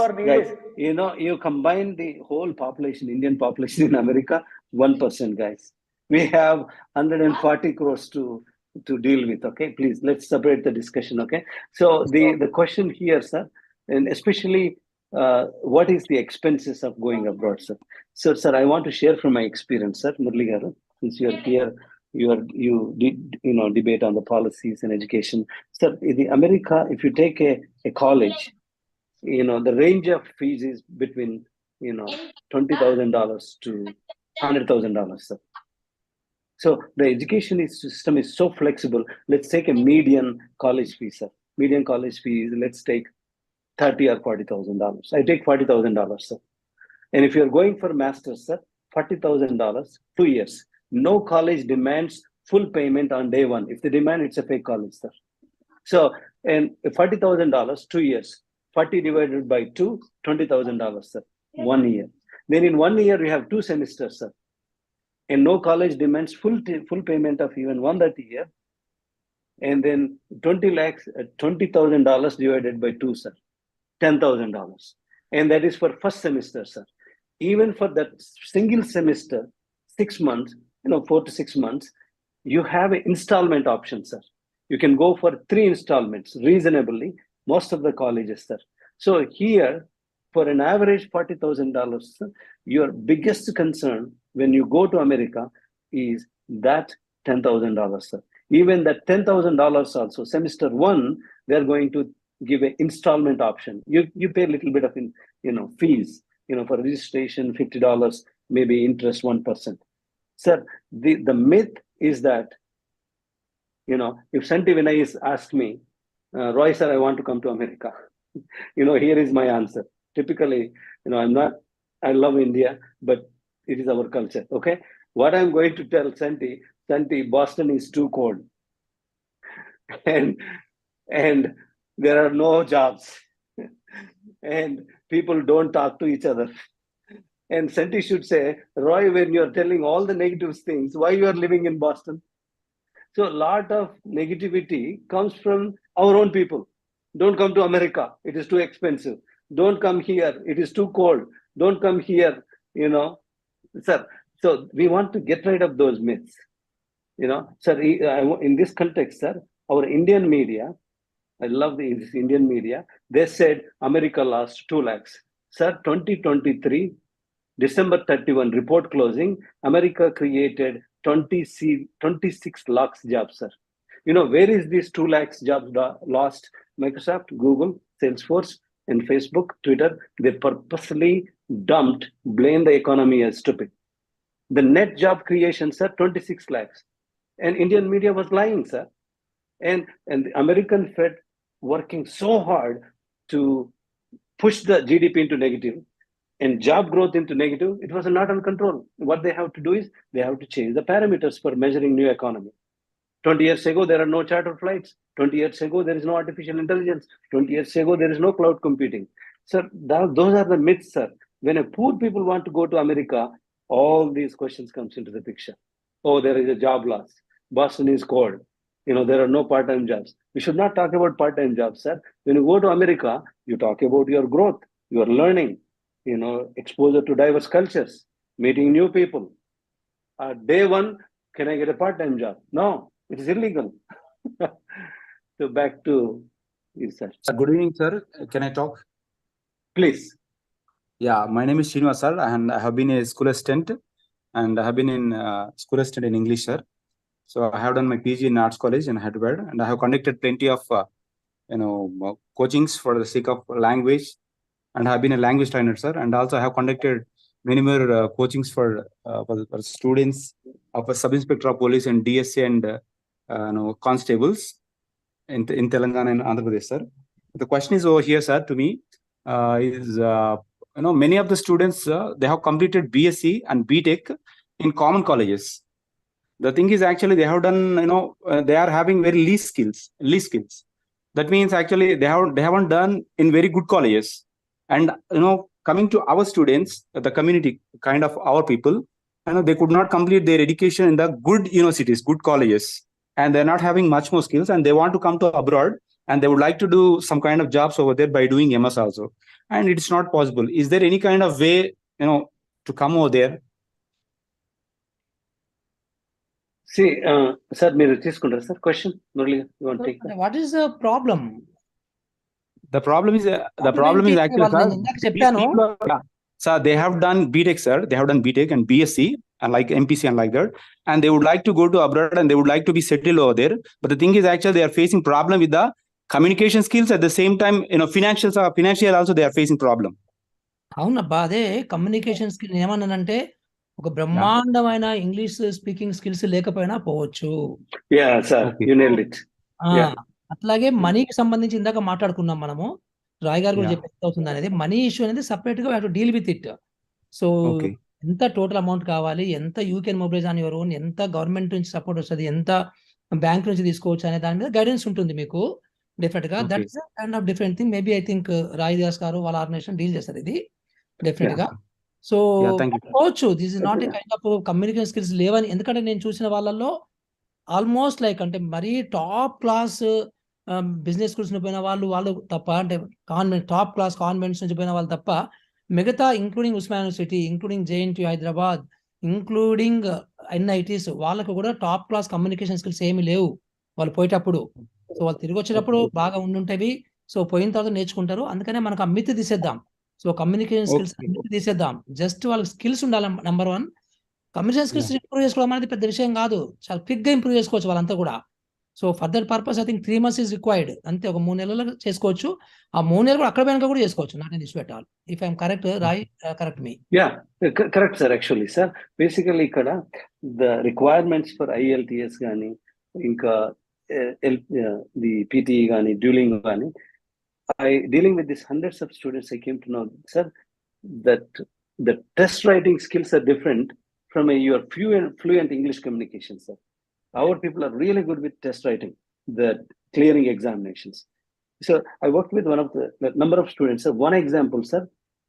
you combine the whole population, Indian population in America, 1%, guys. We have 140 crores to to deal with. Okay, please let's separate the discussion. Okay, so the question here, sir, and especially what is the expenses of going abroad, sir? So, sir, I want to share from my experience, sir, Murli garu, since you are here, you did debate on the policies and education, sir. In the America, if you take a college, the range of fees is between $20,000 to $100,000, sir. So the education system is so flexible. Let's take a median college fee, sir. Median college fee is, let's take $30,000 or $40,000. I take $40,000, sir. And if you're going for master's, sir, $40,000, 2 years. No college demands full payment on day one. If they demand, it's a fake college, sir. So, and $40,000, 2 years. 40 divided by 2, $20,000, sir. 1 year. Then in 1 year, you have 2 semesters, sir. And no college demands full payment of even one that year. And then $20,000 divided by 2, sir. $10,000. And that is for first semester, sir. Even for that single semester, 6 months, 4 to 6 months, you have an installment option, sir. You can go for 3 installments reasonably, most of the colleges, sir. So here, for an average $40,000, sir, your biggest concern when you go to America is that $10,000, sir. Even that $10,000 also, semester 1, they're going to give an installment option. You pay a little bit of fees, for registration, $50, maybe interest 1%. Sir, the myth is that, if Santi Vinay is asked me, Roy, sir, I want to come to America. Here is my answer. Typically, I love India, but it is our culture. Okay. What I'm going to tell Santi, Boston is too cold. And there are no jobs. And people don't talk to each other. And Santi should say, Roy, when you're telling all the negative things, why you are living in Boston? So a lot of negativity comes from our own people. Don't come to America. It is too expensive. Don't come here. It is too cold. Don't come here, Sir, so we want to get rid of those myths. Sir, in this context, sir, our Indian media, I love this Indian media, they said America lost 2 lakhs. Sir, 2023, December 31, report closing, America created 26 lakhs jobs, sir. Where is these 2 lakhs jobs lost? Microsoft, Google, Salesforce, and Facebook, Twitter, they purposely blame the economy as stupid. The net job creation, sir, 26 lakhs. And Indian media was lying, sir. And the American Fed working so hard to push the GDP into negative and job growth into negative, it was not on control. What they have to do is they have to change the parameters for measuring new economy. 20 years ago, there are no charter flights. 20 years ago, there is no artificial intelligence. 20 years ago, there is no cloud computing. Sir, those are the myths, sir. When a poor people want to go to America, all these questions comes into the picture. Oh, there is a job loss. Boston is cold. There are no part-time jobs. We should not talk about part-time jobs, sir. When you go to America, you talk about your growth, your learning, exposure to diverse cultures, meeting new people. Day one, can I get a part-time job? No, it is illegal. So back to you, sir. Good evening, sir. Can I talk? Please. Yeah, my name is Srinivas, sir, and I have been a school assistant, and I have been in school assistant in English, sir. So I have done my PG in Arts College in Hyderabad, and I have conducted plenty of, coachings for the sake of language, and I have been a language trainer, sir. And also I have conducted many more coachings for students of a sub-inspector of police and DSA and constables in Telangana and Andhra Pradesh, sir. The question is over here, sir, to me, many of the students, they have completed BSc and BTech in common colleges. The thing is actually they have done, they are having very least skills. That means actually they haven't done in very good colleges. And, coming to our students, the community kind of our people, they could not complete their education in the good universities, good colleges, and they're not having much more skills, and they want to come to abroad, and they would like to do some kind of jobs over there by doing MS also. And it's not possible. Is there any kind of way, to come over there? See, sir, మీరు తీసుకుంటారు sir question Murali, you want to take that? What is the problem? The problem is actually, sir, నేను ఇందాక these చెప్పాను. people are, sir, they have done BTech, sir. They have done BTech and BSc and like MPC and like that, and they would like to go to abroad and they would like to be settled over there. But the thing is, actually, they are facing problem with the communication skills. At the same time, financial also they are facing problem. అవునబ్బా, అదే communication skill ఏమన్నానంటే ఒక బ్రహ్మాండమైన English speaking skills లేకపోయినా పోవచ్చు. Yeah, sir, you nailed it. Yeah. అట్లాగే మనీకి సంబంధించి ఇందాక మాట్లాడుకున్నాం మనము, రాయ్ గారు కూడా చెప్పి ఎంత అవుతుంది అనేది. మనీ ఇష్యూ అనేది సపరేట్ గా to deal with it. So ఎంత టోటల్ అమౌంట్ కావాలి, ఎంత you can mobilise on your own, ఎంత గవర్నమెంట్ నుంచి సపోర్ట్ వస్తుంది, ఎంత బ్యాంక్ నుంచి తీసుకోవచ్చు అనే దాని మీద గైడెన్స్ ఉంటుంది మీకు డెఫినెట్ గా. That's kind of different thing. Maybe I think Roy Das గారు వాళ్ళ ఆర్గనైజేషన్ డీల్ చేస్తారు ఇది డెఫినెట్ గా. సో పోవచ్చు, this is not a kind of communication skills లేవని. ఎందుకంటే నేను చూసిన వాళ్ళల్లో ఆల్మోస్ట్ లైక్ అంటే మరీ టాప్ క్లాస్ బిజినెస్ స్కూల్స్ నుంచి పోయిన వాళ్ళు తప్ప, అంటే కాన్వెంట్ టాప్ క్లాస్ కాన్వెంట్స్ నుంచి పోయిన వాళ్ళు తప్ప, మిగతా including Osmania university, including JNTU Hyderabad, including NITs, వాళ్ళకు కూడా టాప్ క్లాస్ కమ్యూనికేషన్ స్కిల్స్ ఏమీ లేవు వాళ్ళు పోయేటప్పుడు. సో వాళ్ళు తిరిగి వచ్చేటప్పుడు బాగా ఉండుంటేవి. సో పోయిన తర్వాత నేర్చుకుంటారు. అందుకనే మనకు ఆ మిత్ తీసేద్దాం. సో కమ్యూనికేషన్ స్కిల్స్ తీసేద్దాం. జస్ట్ వాళ్ళకి స్కిల్స్ ఉండాలి. నెంబర్ 1, కమ్యూనికేషన్ స్కిల్స్ ఇంప్రూవ్ చేసుకోవడం అనేది పెద్ద విషయం కాదు. చాలా క్విక్ గా ఇంప్రూవ్ చేసుకోవచ్చు వాళ్ళంతా కూడా. So for that purpose I think 3 months is required. అంతే, ఒక 3 నెలలు చేసుకోవచ్చు. ఆ 3 నెలలు కూడా అక్కడ పోయినాక కూడా చేసుకోవచ్చు. Not an issue at all. If I'm correct, Roy correct me. Yeah, correct, sir. Actually, sir, basically ఇక్కడ the requirements for IELTS గానీ, ఇంకా the PTE గానీ, dueling గానీ, dealing with these hundreds of students, I came to know, sir, that the test writing skills are different from your fluent English communication, sir. Our people are really good with test writing, the clearing examinations. So I worked with one of the number of students. Sir, one example, sir,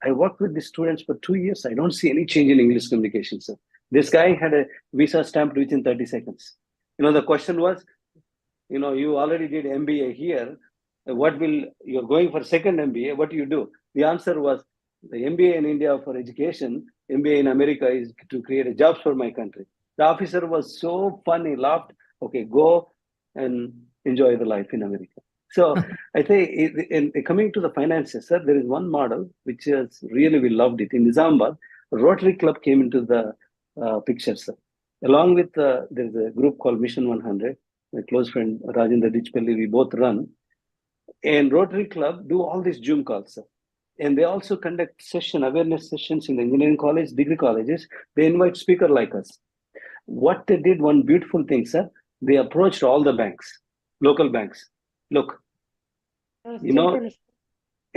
I worked with the students for 2 years. I don't see any change in English communication, sir. This guy had a visa stamped within 30 seconds. The question was, you already did MBA here. You're going for second MBA, what do you do? The answer was, the MBA in India for education, MBA in America is to create a jobs for my country. The officer was so fun, he laughed. Okay, go and enjoy the life in America. So I think coming to the finances, sir, there is one model which is really, we loved it. In Nizamabad, Rotary Club came into the picture, sir. Along with, there's a group called Mission 100, my close friend Rajendra Dichpalli, we both run. And Rotary Club do all these Zoom calls, sir. And they also conduct awareness sessions in the engineering college, degree colleges. They invite speaker like us. What they did, one beautiful thing, sir, they approached all the banks, local banks. Look,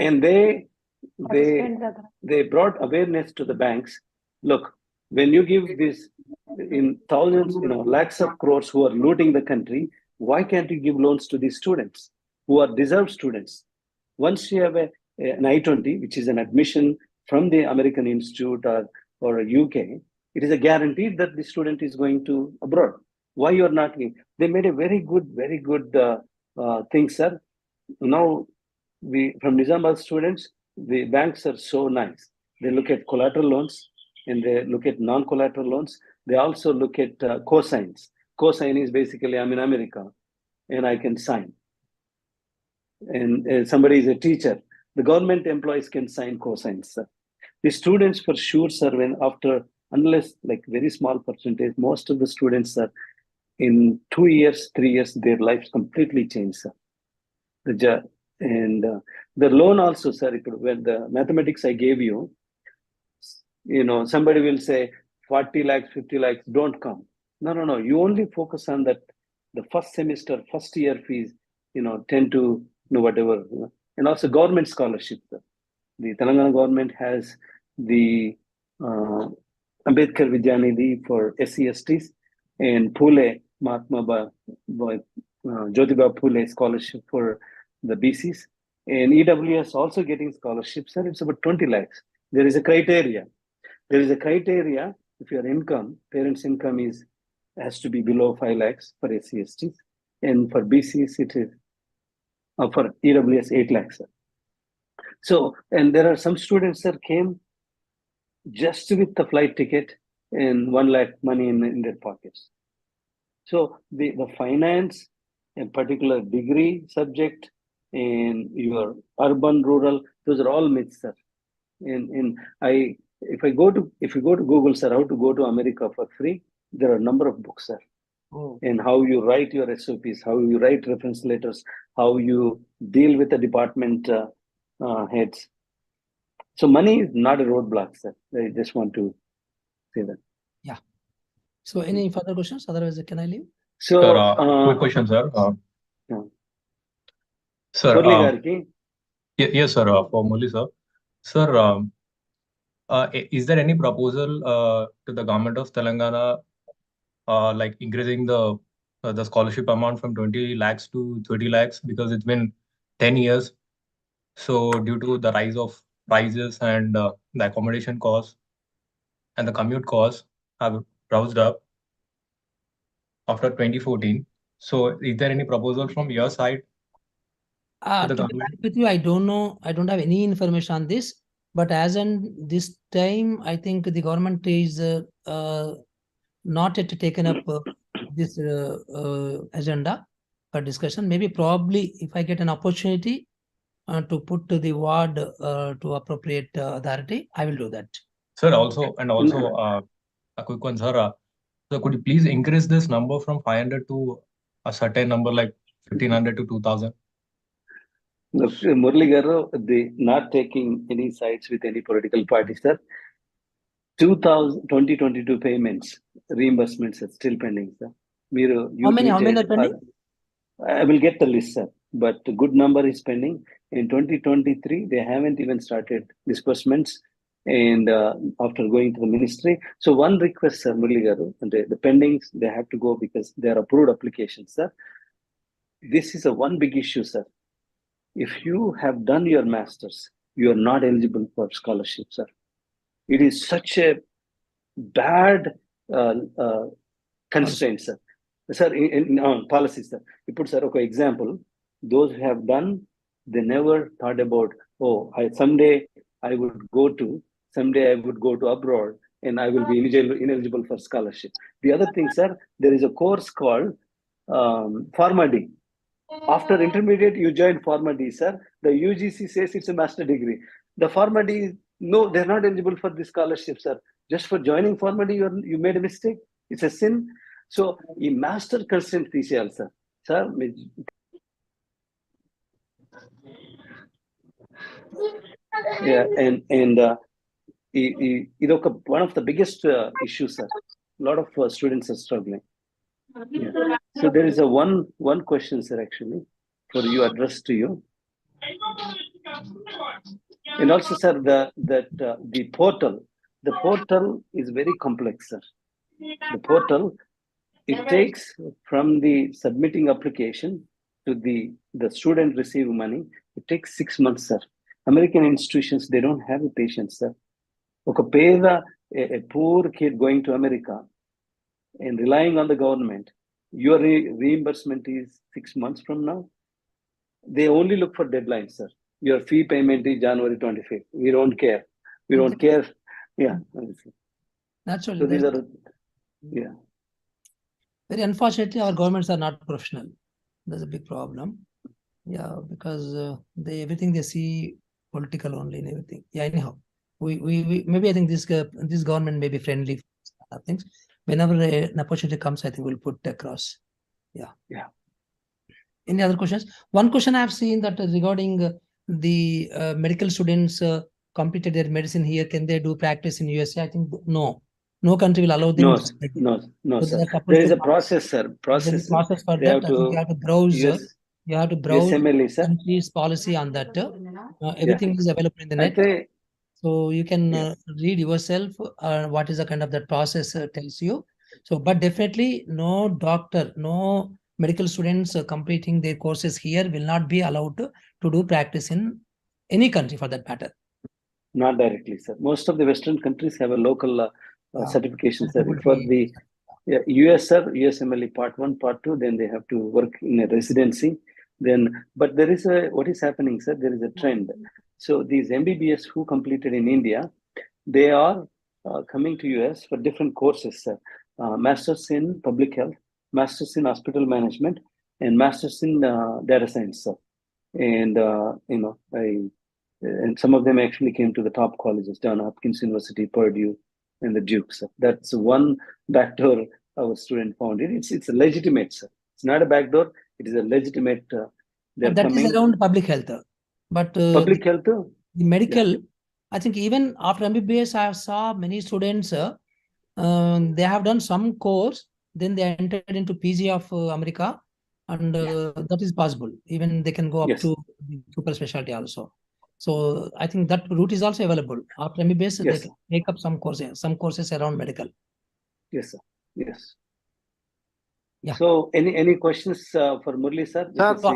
and they brought awareness to the banks. Look, when you give this in thousands, lakhs of crores who are looting the country, why can't you give loans to these students who are deserved students? Once you have an I-20, which is an admission from the American Institute or UK, it is a guarantee that the student is going to abroad. Why you are not? They made a very good thing, sir. Now, from Nizamabad students, the banks are so nice. They look at collateral loans and they look at non-collateral loans. They also look at cosigns. Cosign is basically, I'm in America and I can sign. And somebody is a teacher. The government employees can sign cosigns, sir. The students for sure, sir, unless like very small percentage, most of the students are in 2 years, 3 years, their lives completely changed, sir. And the loan also, sir, when the mathematics I gave you, somebody will say 40 lakhs, 50 lakhs, don't come. No. You only focus on that, the first semester, first year fees, 10 to whatever. And also government scholarships, sir. The Telangana government has the Ambedkar Vidyanidhi for SC/STs and Phule, Mahatma Jyotiba Phule scholarship for the BCs. And EWS also getting scholarships, sir. It's about 20 lakhs. There is a criteria. If your income, parents' income has to be below 5 lakhs for SC/STs. And for BCs, it is for EWS 8 lakhs, sir. So, and there are some students that came just with the flight ticket and 1 lakh money in their pockets. So the finance, a particular degree subject, and your urban, rural, those are all myths, sir. If you go to Google, sir, how to go to America for free, there are a number of books, sir. Oh. And how you write your SOPs, how you write reference letters, how you deal with the department heads. So money is not a roadblock, sir. I just want to say that. Yeah. So any further questions? Otherwise, can I leave? So, Sir, quick question, sir. Sir, Murli Gariki. yes, sir. For Murli, sir. Sir, is there any proposal to the government of Telangana, like increasing the scholarship amount from 20 lakhs to 30 lakhs? Because it's been 10 years. So due to the rise of prices and the accommodation costs and the commute costs have roused up after 2014. So is there any proposal from your side to the To be government? frank with you, I don't know. I don't have any information on this. But as in this time, I think the government is not yet taken up this agenda for discussion. Maybe probably if I get an opportunity to put to the ward to appropriate authority, I will do that. Sir, also a quick one, sir. So could you please increase this number from 500 to a certain number like 1500 to 2000? Look, Murli Garu, they not taking any sides with any political party, sir. 2022 payments, reimbursements are still pending, sir. How many are pending? I will get the list, sir. But a good number is pending. In 2023, they haven't even started disbursements. And after going to the ministry, so one request, sir, Murli Garu, the pendings, they have to go because they are approved applications, sir. This is a one big issue, sir. If you have done your masters, you are not eligible for scholarship, sir. It is such a bad constraint, sir. Sir, in policy, sir. You put, sir, okay, example, those who have done, they never thought about, someday I would go to abroad and I will be ineligible for scholarship. The other thing, sir, there is a course called Pharma D. After intermediate, you join Pharma D, sir. The UGC says it's a master degree. The Pharma D, no, they're not eligible for this scholarship, sir. Just for joining Pharma D, you made a mistake. It's a sin. So, a master constraint TCL, sir. Sir, yeah, and one of the biggest issues, sir. A lot of students are struggling. Yeah. So there is a one question, sir, actually, for you addressed to you. And also, sir, the portal is very complex, sir. The portal, it takes from the submitting application to the student receive money, it takes 6 months, sir. American institutions, they don't have the patience, sir. A poor kid going to America and relying on the government, your reimbursement is 6 months from now. They only look for deadlines, sir. Your fee payment is January 25th. We don't care. We don't care. Yeah. Naturally. So these are, yeah. Very unfortunately, our governments are not professional. That's a big problem. Yeah, because everything they see political only and everything. Yeah, anyhow, we maybe I think this government may be friendly for things. Whenever an opportunity comes, I think we'll put across. Yeah. Yeah. Any other questions? One question I have seen that regarding the medical students completed their medicine here, can they do practice in USA? I think no country will allow them. No, sir. There is a process, sir. Process for that. You have to browse. You have to browse USMLE, sir. country's policy on that. Everything is available in the net. So you can read yourself what is the kind of that process tells you. So, but definitely no doctor, no medical students completing their courses here will not be allowed to do practice in any country for that matter. Not directly, sir. Most of the Western countries have a local certification, sir. For the US, sir, USMLE Part 1, Part 2, then they have to work in a residency. But there is what is happening, sir? There is a trend. So these MBBS who completed in India, they are coming to US for different courses, sir. Masters in public health, Masters in Hospital Management, and Masters in Data Science, sir. And and some of them actually came to the top colleges, Johns Hopkins University, Purdue, and the Duke, sir. That's one backdoor our student found it. It's a legitimate, sir. It's not a backdoor. It is a legitimate. They're that coming. is around public health. But Public health. the medical, I think even after MBBS, I saw many students. They have done some course, then they entered into PG of America, and that is possible. Even they can go up to super specialty also. So I think that route is also available. After MBBS, they can take up some courses around medical. Yes, sir. Yes. Yeah. So any questions for Murli, sir? So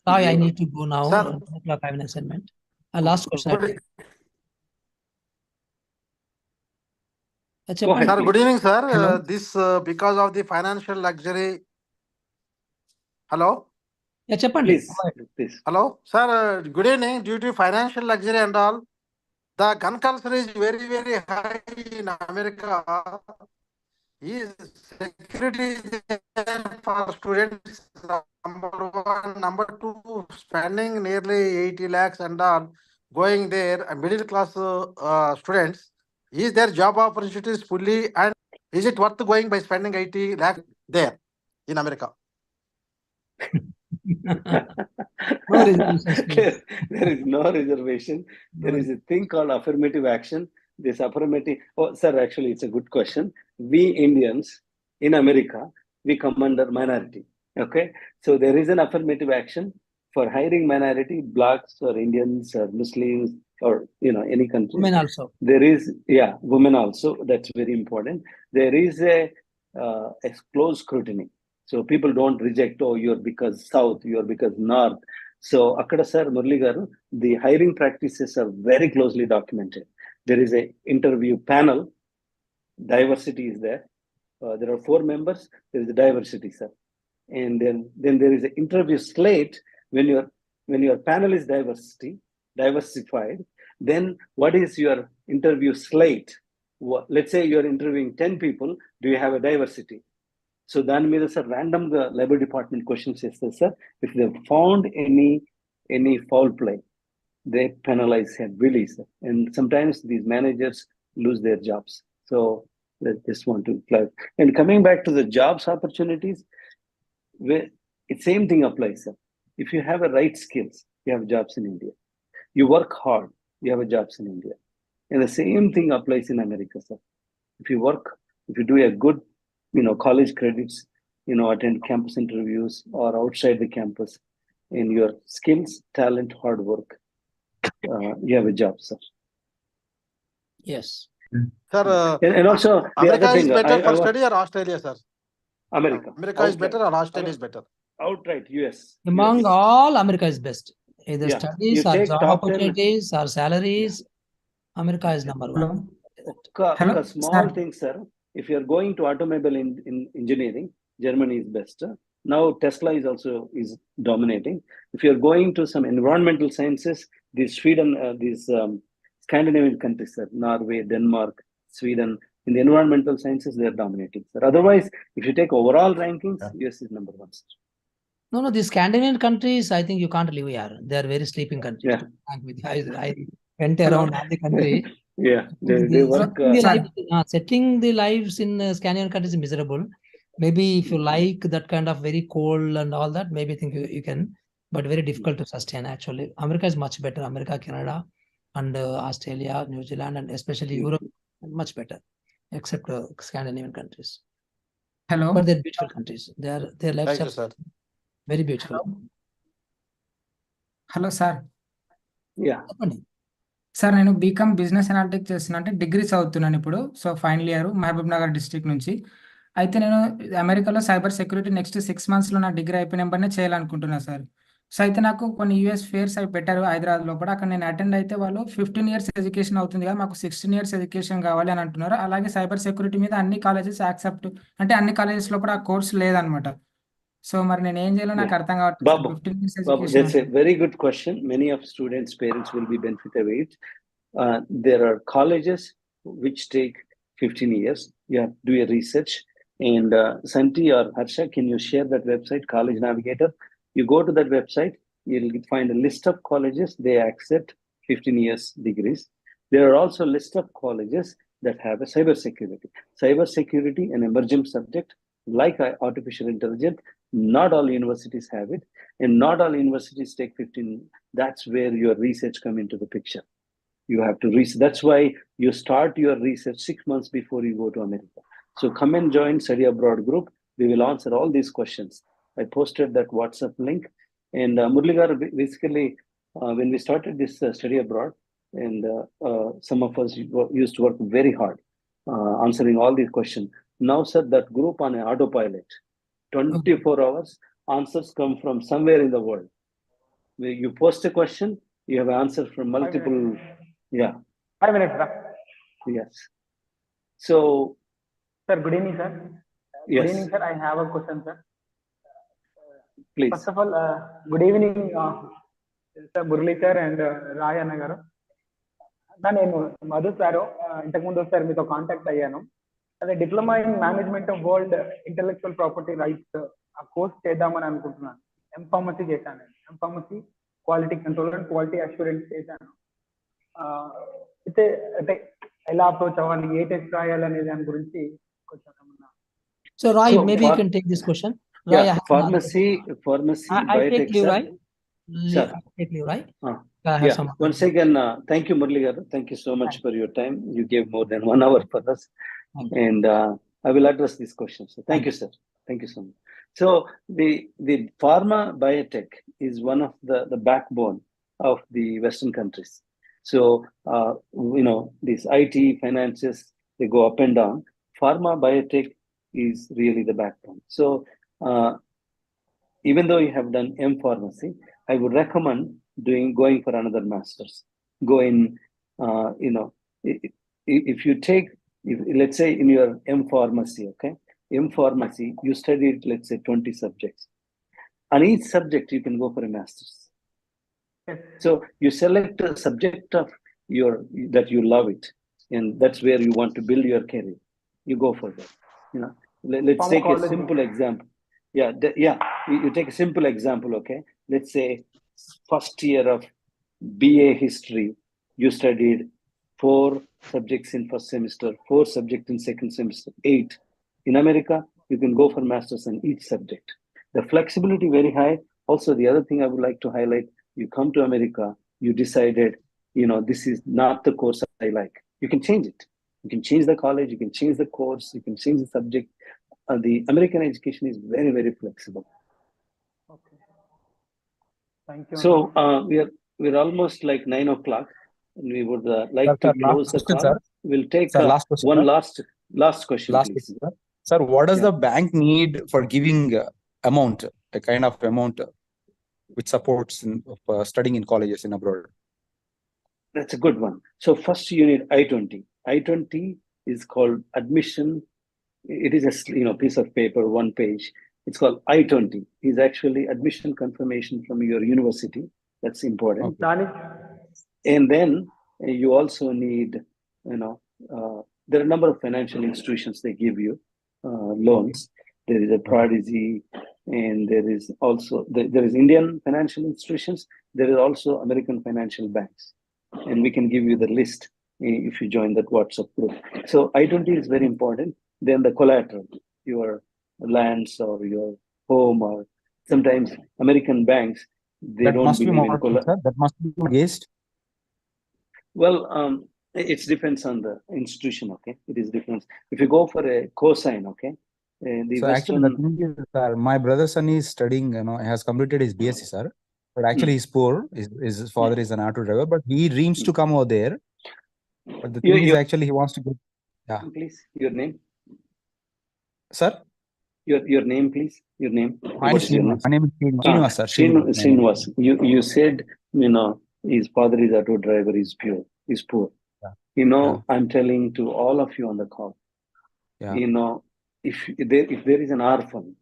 I need to go now. Sir. I have an assignment. Last question. Sir, good evening, sir. Hello. This because of the financial luxury. Hello. Yeah, please. Hello, sir. Good evening. Due to financial luxury and all, the gun culture is very, very high in America. Is security there for students? Number one, number two, spending nearly 80 lakhs and all, going there, middle class students. Is there job opportunities fully, and is it worth going by spending 80 lakhs there in America? There is no reservation. There is a thing called affirmative action. This affirmative, sir, actually, it's a good question. We Indians in America, we come under minority. Okay, so there is an affirmative action for hiring minority, blacks or Indians or Muslims or any country. Women also. There is women also. That's very important. There is a close scrutiny. So people don't reject, you're because South, you're because North. So Akkada sir, Murli garu, the hiring practices are very closely documented. There is a interview panel. Diversity is there. There are 4 members. There is a diversity, sir. And then there is an interview slate. When your panel is diversified, then what is your interview slate? Let's say you're interviewing 10 people. Do you have a diversity? So then me sir random the labor department questions sir. If they found any foul play, they penalize heavily, sir. And sometimes these managers lose their jobs. So I just want to clarify. And coming back to the jobs opportunities, same thing applies, sir. If you have a right skills, you have jobs in India. You work hard, you have jobs in India. And the same thing applies in America, sir. If you do a good, college credits, attend campus interviews or outside the campus, in your skills, talent, hard work, you have a job, sir. Yes. Sir, and also America is better for study or Australia, sir? America. America is better or Australia is better? Outright, US. Among all, America is best. Either Yeah. studies You or take job top 10. opportunities or salaries. America is number one. A small thing, sir. If you're going to automobile in engineering, Germany is best. Now Tesla is dominating. If you're going to some environmental sciences, these Sweden, these Scandinavian countries, sir, Norway, Denmark, Sweden, in the environmental sciences, they're dominating, sir. Otherwise, if you take overall rankings, US is number one, sir. No, the Scandinavian countries, I think you can't live here. They are very sleeping countries. Yeah. I went around all the country. Yeah, they work. Setting the lives in Scandinavian countries is miserable. Maybe if you like that kind of very cold and all that, maybe I think you can, but very difficult to sustain actually. America is much better. America, Canada, and Australia, New Zealand, and especially Europe, much better, except Scandinavian countries. Hello. But they're beautiful countries. Their lives are very beautiful. Hello sir. చెప్పండి sir, నేను BCom business analytics చేస్తున్నా, అంటే degree చదువుతున్నాను ఇప్పుడు. So final year, Mahabubnagar district నుంచి. అయితే నేను అమెరికాలో సైబర్ సెక్యూరిటీ నెక్స్ట్ 6 monthsలో నా డిగ్రీ అయిపోయిన వెంటనే చేయాలనుకుంటున్నాను సార్. సో అయితే నాకు కొన్ని యూఎస్ ఫేర్స్ అవి పెట్టారు హైదరాబాద్ లోపల. అక్కడ నేను అటెండ్ అయితే వాళ్ళు 15 years ఎడ్యుకేషన్ అవుతుంది కదా, మాకు 16 years ఎడ్యుకేషన్ కావాలి అని అంటున్నారు. అలాగే సైబర్ సెక్యూరిటీ మీద అన్ని కాలేజెస్ యాక్సెప్ట్, అంటే అన్ని కాలేజెస్ లో కూడా ఆ కోర్స్ లేదనమాట. సో మరి నేను ఏం చేయాలో నాకు అర్థం కావట్లేదు. Babu, 15 years Babu, education that's a very good question. Many of students' parents will be benefited of it. There are colleges which take 15 years. You have to do a research. And Santi or Harsha, can you share that website, College Navigator? You go to that website, you'll find a list of colleges. They accept 15 years degrees. There are also a list of colleges that have a cybersecurity. Cybersecurity, an emerging subject like artificial intelligence. Not all universities have it, and not all universities take 15. That's where your research come into the picture. You have to research. That's why you start your research 6 months before you go to America. So come and join Study Abroad group. We will answer all these questions. I posted that WhatsApp link. And Murligar, basically, when we started this Study Abroad, and some of us used to work very hard answering all these questions. Now, sir, that group on an autopilot, 24 hours, answers come from somewhere in the world. Where you post a question, you have answer from multiple, 5 minutes, sir. Yes. So, Sir, good evening, sir. Yes. Good evening, sir. I have a question, sir. Please. First of all, good evening, Sir Murli sir and Rai Anna garu. నేను Madhu sir ఇంతకుముందు ఒకసారి మీతో contact అయ్యాను. అదే diploma in management of world intellectual property rights ఆ course చేద్దామని అనుకుంటున్నాను. M Pharmacy చేశాను. M Pharmacy quality control and quality assurance చేశాను. అయితే అంటే ఎలా అప్రోచ్ అవ్వాలి, ఏ టెస్ట్ రాయాలి అనే దాని గురించి కొంచెం ఏమన్నా. So Rai, maybe you can take this question. Rai, pharmacy, I take biotech, leave, sir. Rai. Sir. I take leave, Rai. I have some. Once again, thank you, Murli garu. Thank you so much for your time. You gave more than 1 hour for us. And I will address these questions. So thank you, sir. Thank you so much. So the pharma biotech is one of the backbone of the Western countries. So, these IT finances, they go up and down. Pharma biotech is really the backbone. So, even though you have done M pharmacy, I would recommend going for another master's. Go in, if you take, let's say in your M pharmacy, okay? M pharmacy, you studied, let's say 20 subjects. On each subject, you can go for a master's. So you select a subject of that you love it, and that's where you want to build your career. You go for that. Let's take a simple example. You take a simple example, okay? Let's say first year of BA history, you studied 4 subjects in first semester, 4 subjects in second semester, 8. In America, you can go for masters in each subject. The flexibility very high. Also, the other thing I would like to highlight, you come to America, you decided, this is not the course I like. You can change it. You can change the college, you can change the course, you can change the subject. The American education is very, very flexible. Okay. Thank you. So we're almost like 9 o'clock, and we would like to close the call. Sir. We'll take Sir, last question, one sir. last question, Last please. question, sir. What does the bank need for giving amount, a kind of amount which supports studying in colleges in abroad? That's a good one. So first you need I-20. I-20 is called admission. It is a piece of paper, 1 page. It's called I-20. It's actually admission confirmation from your university. That's important. Okay. And then you also need, there are a number of financial institutions they give you loans. There is a Prodigy, and there is also there is Indian financial institutions. There is also American financial banks, and we can give you the list if you join that WhatsApp group. So I-20 is very important. Then the collateral, your lands or your home, or sometimes American banks, they that don't must be believe in mortgaged, sir. That must be mortgaged. Well, it depends on the institution, okay? It is different. If you go for a cosign, okay? So actually, the thing is, sir, my brother's son is studying, has completed his BSc, sir. But actually, he's poor. His father is an auto driver, but he dreams to come over there. But the thing is, actually, he wants to get. Yeah. Please, your name. Sir? Your name, please. Your name. My name is Srinivas, sir. Srinivas. You said, his father is auto driver, he's poor. Yeah. I'm telling to all of you on the call, if there is an orphan,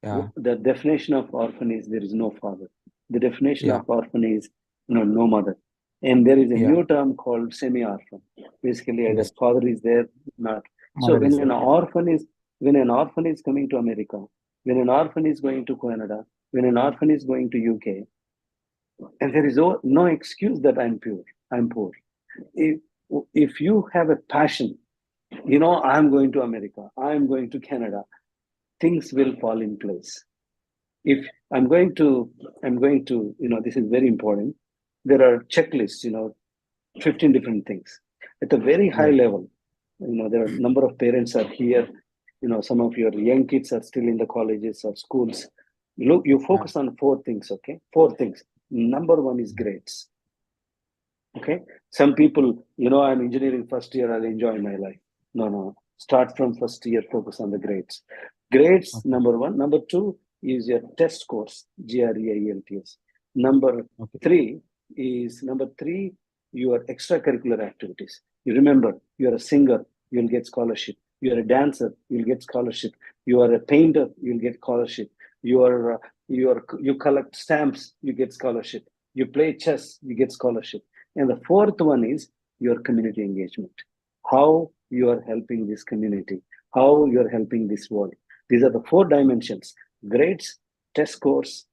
the definition of orphan is there is no father. The definition of orphan is no mother. And there is a new term called semi-orphan. Basically, either father is there, not. So when an orphan is, when an orphan is coming to America, when an orphan is going to Canada, when an orphan is going to UK, and there is no excuse that I'm poor. If you have a passion, I'm going to America, I'm going to Canada, things will fall in place. If I'm going to, this is very important. There are checklists, 15 different things. At a very high level, there are a number of parents are here. Some of your young kids are still in the colleges or schools. Look, you focus on 4 things, okay? 4 things. Number 1 is grades. Okay? Some people, I'm engineering first year, I'll enjoy my life. No. Start from first year, focus on the grades. Grades, number 1. Number 2 is your test scores, GRE, IELTS. Number 3 is, your extracurricular activities. You remember, you're a singer, you'll get scholarship. You're a dancer, you'll get scholarship. You are a painter, you'll get scholarship. You collect stamps, you get scholarship. You play chess, you get scholarship. And the 4th one is your community engagement. How you are helping this community, how you are helping this world. These are the 4 dimensions: grades, test scores,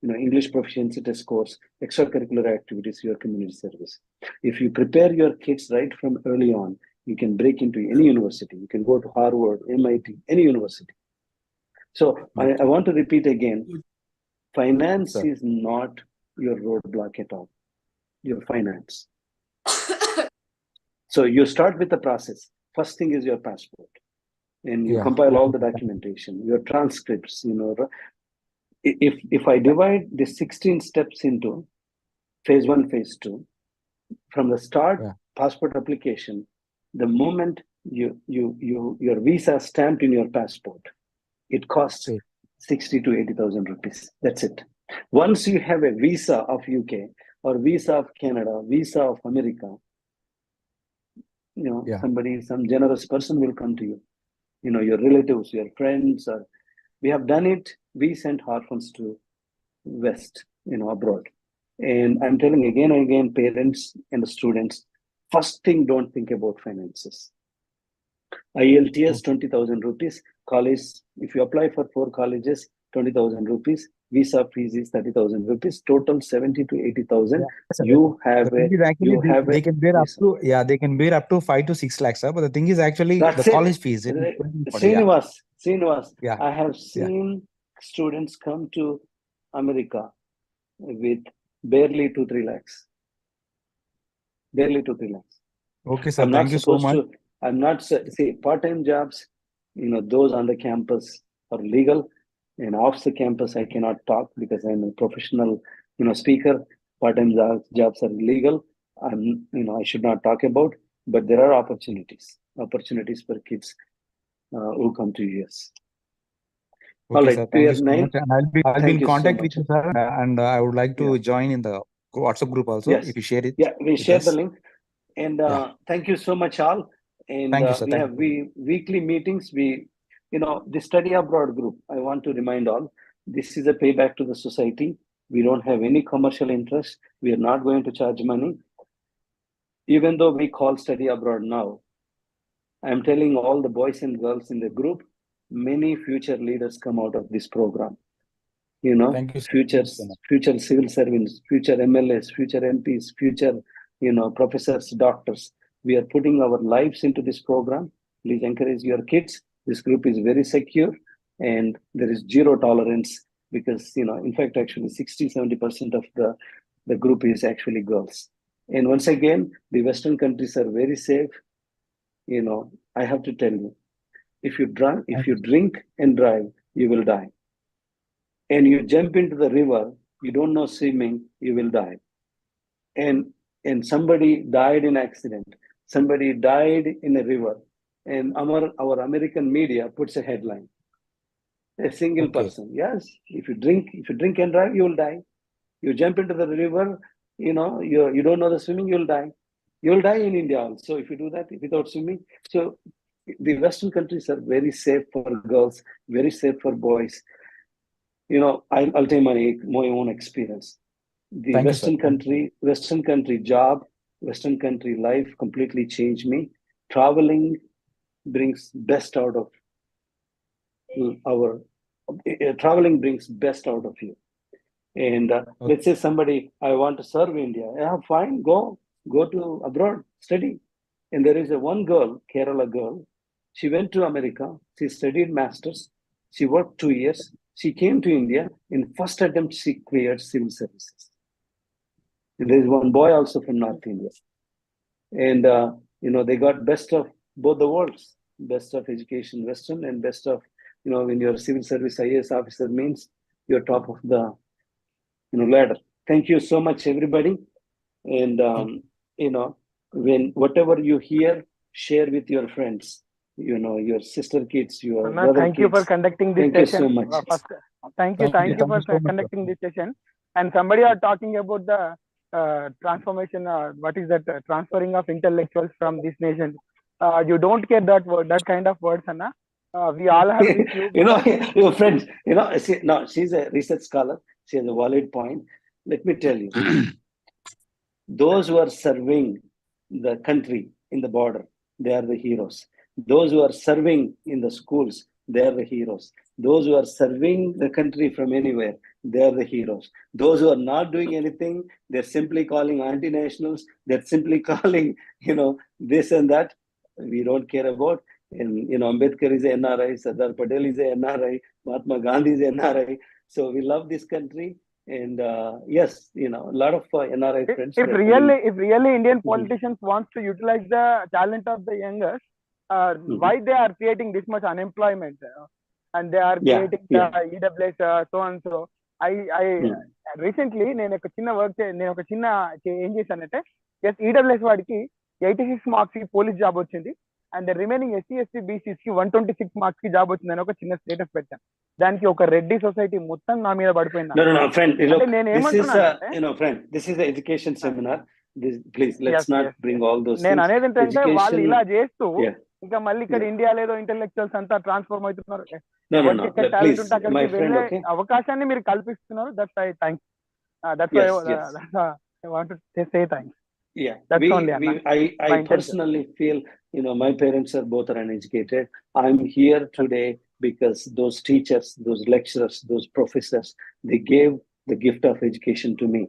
English proficiency test scores, extracurricular activities, your community service. If you prepare your kids right from early on, you can break into any university. You can go to Harvard, MIT, any university. So I want to repeat again, finance is not your roadblock at all. Your finance. So you start with the process. First thing is your passport. And you compile all the documentation, your transcripts, If I divide the 16 steps into phase 1, phase 2, from the start, passport application, the moment your visa stamped in your passport, it costs 60 to 80,000 rupees. That's it. Once you have a visa of UK or visa of Canada, visa of America, some generous person will come to you. Your relatives, your friends, or we have done it. We sent orphans to West, abroad. And I'm telling again and again, parents and the students, first thing, don't think about finances. IELTS, 20,000 rupees. College, if you apply for 4 colleges, 20,000 rupees. Visa fees is 30,000 rupees. Total 70 to 80,000. You have they can bear up to they can bear up to 5 to 6 lakhs, sir. But the thing is actually the college fees. Srinivas, I have seen students come to America with barely 2-3 lakhs. Barely 2-3 lakhs. Okay, sir. Thank you so much. I'm not part-time jobs. Those on the campus are legal, and off the campus I cannot talk because I'm a professional, speaker. Part-time jobs are illegal. I should not talk about. But there are opportunities for kids who come to US. Okay, all right, sir. Thank you so much. And I'll be in contact with you, sir. And I would like to join in the WhatsApp group also. Yes. If you share it. Yeah, we share the us. link. And thank you so much, all. And Thank you, sir. we Thank have weekly meetings. The study abroad group, I want to remind all, this is a payback to the society. We don't have any commercial interest. We are not going to charge money. Even though we call study abroad now, I'm telling all the boys and girls in the group, many future leaders come out of this program. Thank you, sir. Future civil servants, future MLAs, future MPs, future, professors, doctors. We are putting our lives into this program. Please encourage your kids. This group is very secure and there is 0 tolerance because, in fact, actually 60-70% of the group is actually girls. And once again, the Western countries are very safe. I have to tell you, if you drink and drive, you will die. And you jump into the river, you don't know swimming, you will die. And somebody died in accident. Somebody died in a river. And our American media puts a headline. A single person. Yes, if you drink and drive, you will die. You jump into the river, you don't know the swimming, you'll die. You'll die in India also if you do that without swimming. So the Western countries are very safe for girls, very safe for boys. I'll tell my own experience. The Western country job, Western country life completely changed me. Traveling brings best out of our traveling brings best out of you. And let's say somebody, I want to serve India. Yeah, fine, go to abroad, study. And there is one girl, Kerala girl. She went to America. She studied masters. She worked 2 years. She came to India. In first attempt, she cleared civil services. And there is one boy also from North India. And, they got best of both the worlds, best of education, Western, and best of, when you're a civil service IAS officer means you're top of the, ladder. Thank you so much, everybody. And, when whatever you hear, share with your friends, your sister kids, your Anna, brother thank you for kids. conducting this Thank session. you so much. First, thank you for so much, conducting this session. And somebody are talking about the transformation. What is that? Transferring of intellectuals from this nation. You don't get that word, that kind of words, Anna. We all have with you. Your friends, she's a research scholar. She has a valid point. Let me tell you, those who are serving the country in the border, they are the heroes. Those who are serving in the schools, they are the heroes. Those who are serving the country from anywhere, they are the heroes. Those who are not doing anything, they're simply calling anti-nationals. They're simply calling, this and that. We don't care about. And, Ambedkar is a NRI, Sardar Patel is a NRI, Mahatma Gandhi is a NRI. So we love this country. And yes, a lot of NRI friends. If really Indian politicians wants to utilize the talent of the youngers, why they are creating this much unemployment? And they are creating the EWS, so and so. I recently నేను ఒక చిన్న ఏం చేశానంటే just EWS వాడికి 86 marks కి police job వచ్చింది and remaining SC ST BCs కి 126 marks కి జాబ్ వచ్చిందని ఒక చిన్న స్టేటస్ పెట్టాను. దానికి ఒక రెడ్డి సొసైటీ మొత్తం నా మీద పడిపోయింది. No, friend. నేను ఏమంటున్నాను, friend, this is an education seminar. Please, let's not bring all those things. నేను అనేది ఏంటంటే వాళ్ళు ఇలా చేస్తూ ఇంకా మళ్ళీ ఇక్కడ ఇండియా లేదో ఇంటెలెక్చువల్స్ అంతా ట్రాన్స్ఫార్మ్ అవుతున్నారు. టాలెంట్ ఉంటే అక్కడికి వెళ్ళే అవకాశాన్ని మీరు కల్పిస్తున్నారు. That's I thanks. That's I want to say thanks. Yeah, I personally feel, my parents are both uneducated. I'm here today because those teachers, those lecturers, those professors, they gave the gift of education to me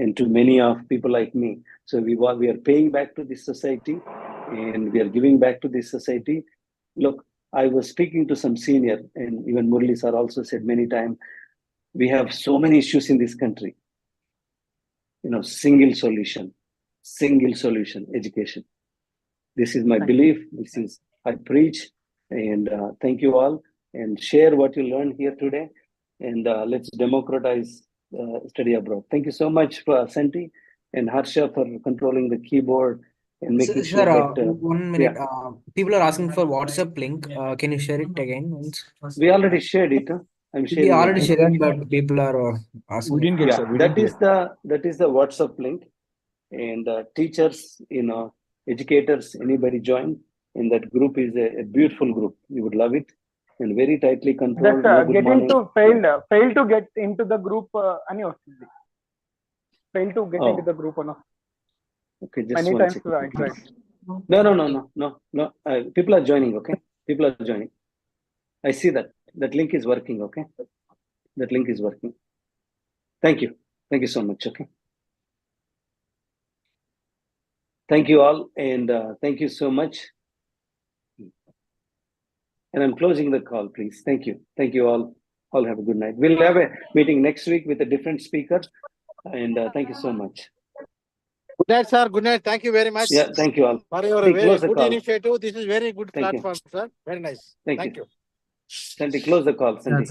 and to many of people like me. So we are paying back to this society and we are giving back to this society. Look, I was speaking to some senior, and even Murli sir also said many times, we have so many issues in this country. Single solution, education. This is my belief. This is, I preach. And thank you all. And share what you learned here today. And let's democratize study abroad. Thank you so much for Santi and Harsha for controlling the keyboard and making sure that... 1 minute. People are asking for WhatsApp link. Can you share it again? We already shared it. I'm sharing. We already shared it, but people are asking. We didn't get it. That is the WhatsApp link. And teachers, educators, anybody join. And that group is a beautiful group. You would love it. And very tightly controlled. Failed to get into the group. Failed to get into the group. Okay, just many one times second. I tried. No. People are joining, okay? People are joining. I see that. That link is working, okay? That link is working. Thank you. Thank you so much, okay? Thank you all, and thank you so much. And I'm closing the call, please. Thank you. Thank you all. All have a good night. We'll have a meeting next week with a different speaker. And thank you so much. Good night, sir. Good night. Thank you very much. Yeah, thank you all. For your very good initiative. This is very good platform, sir. Very nice. Thank you. Santi, close the call, Santi.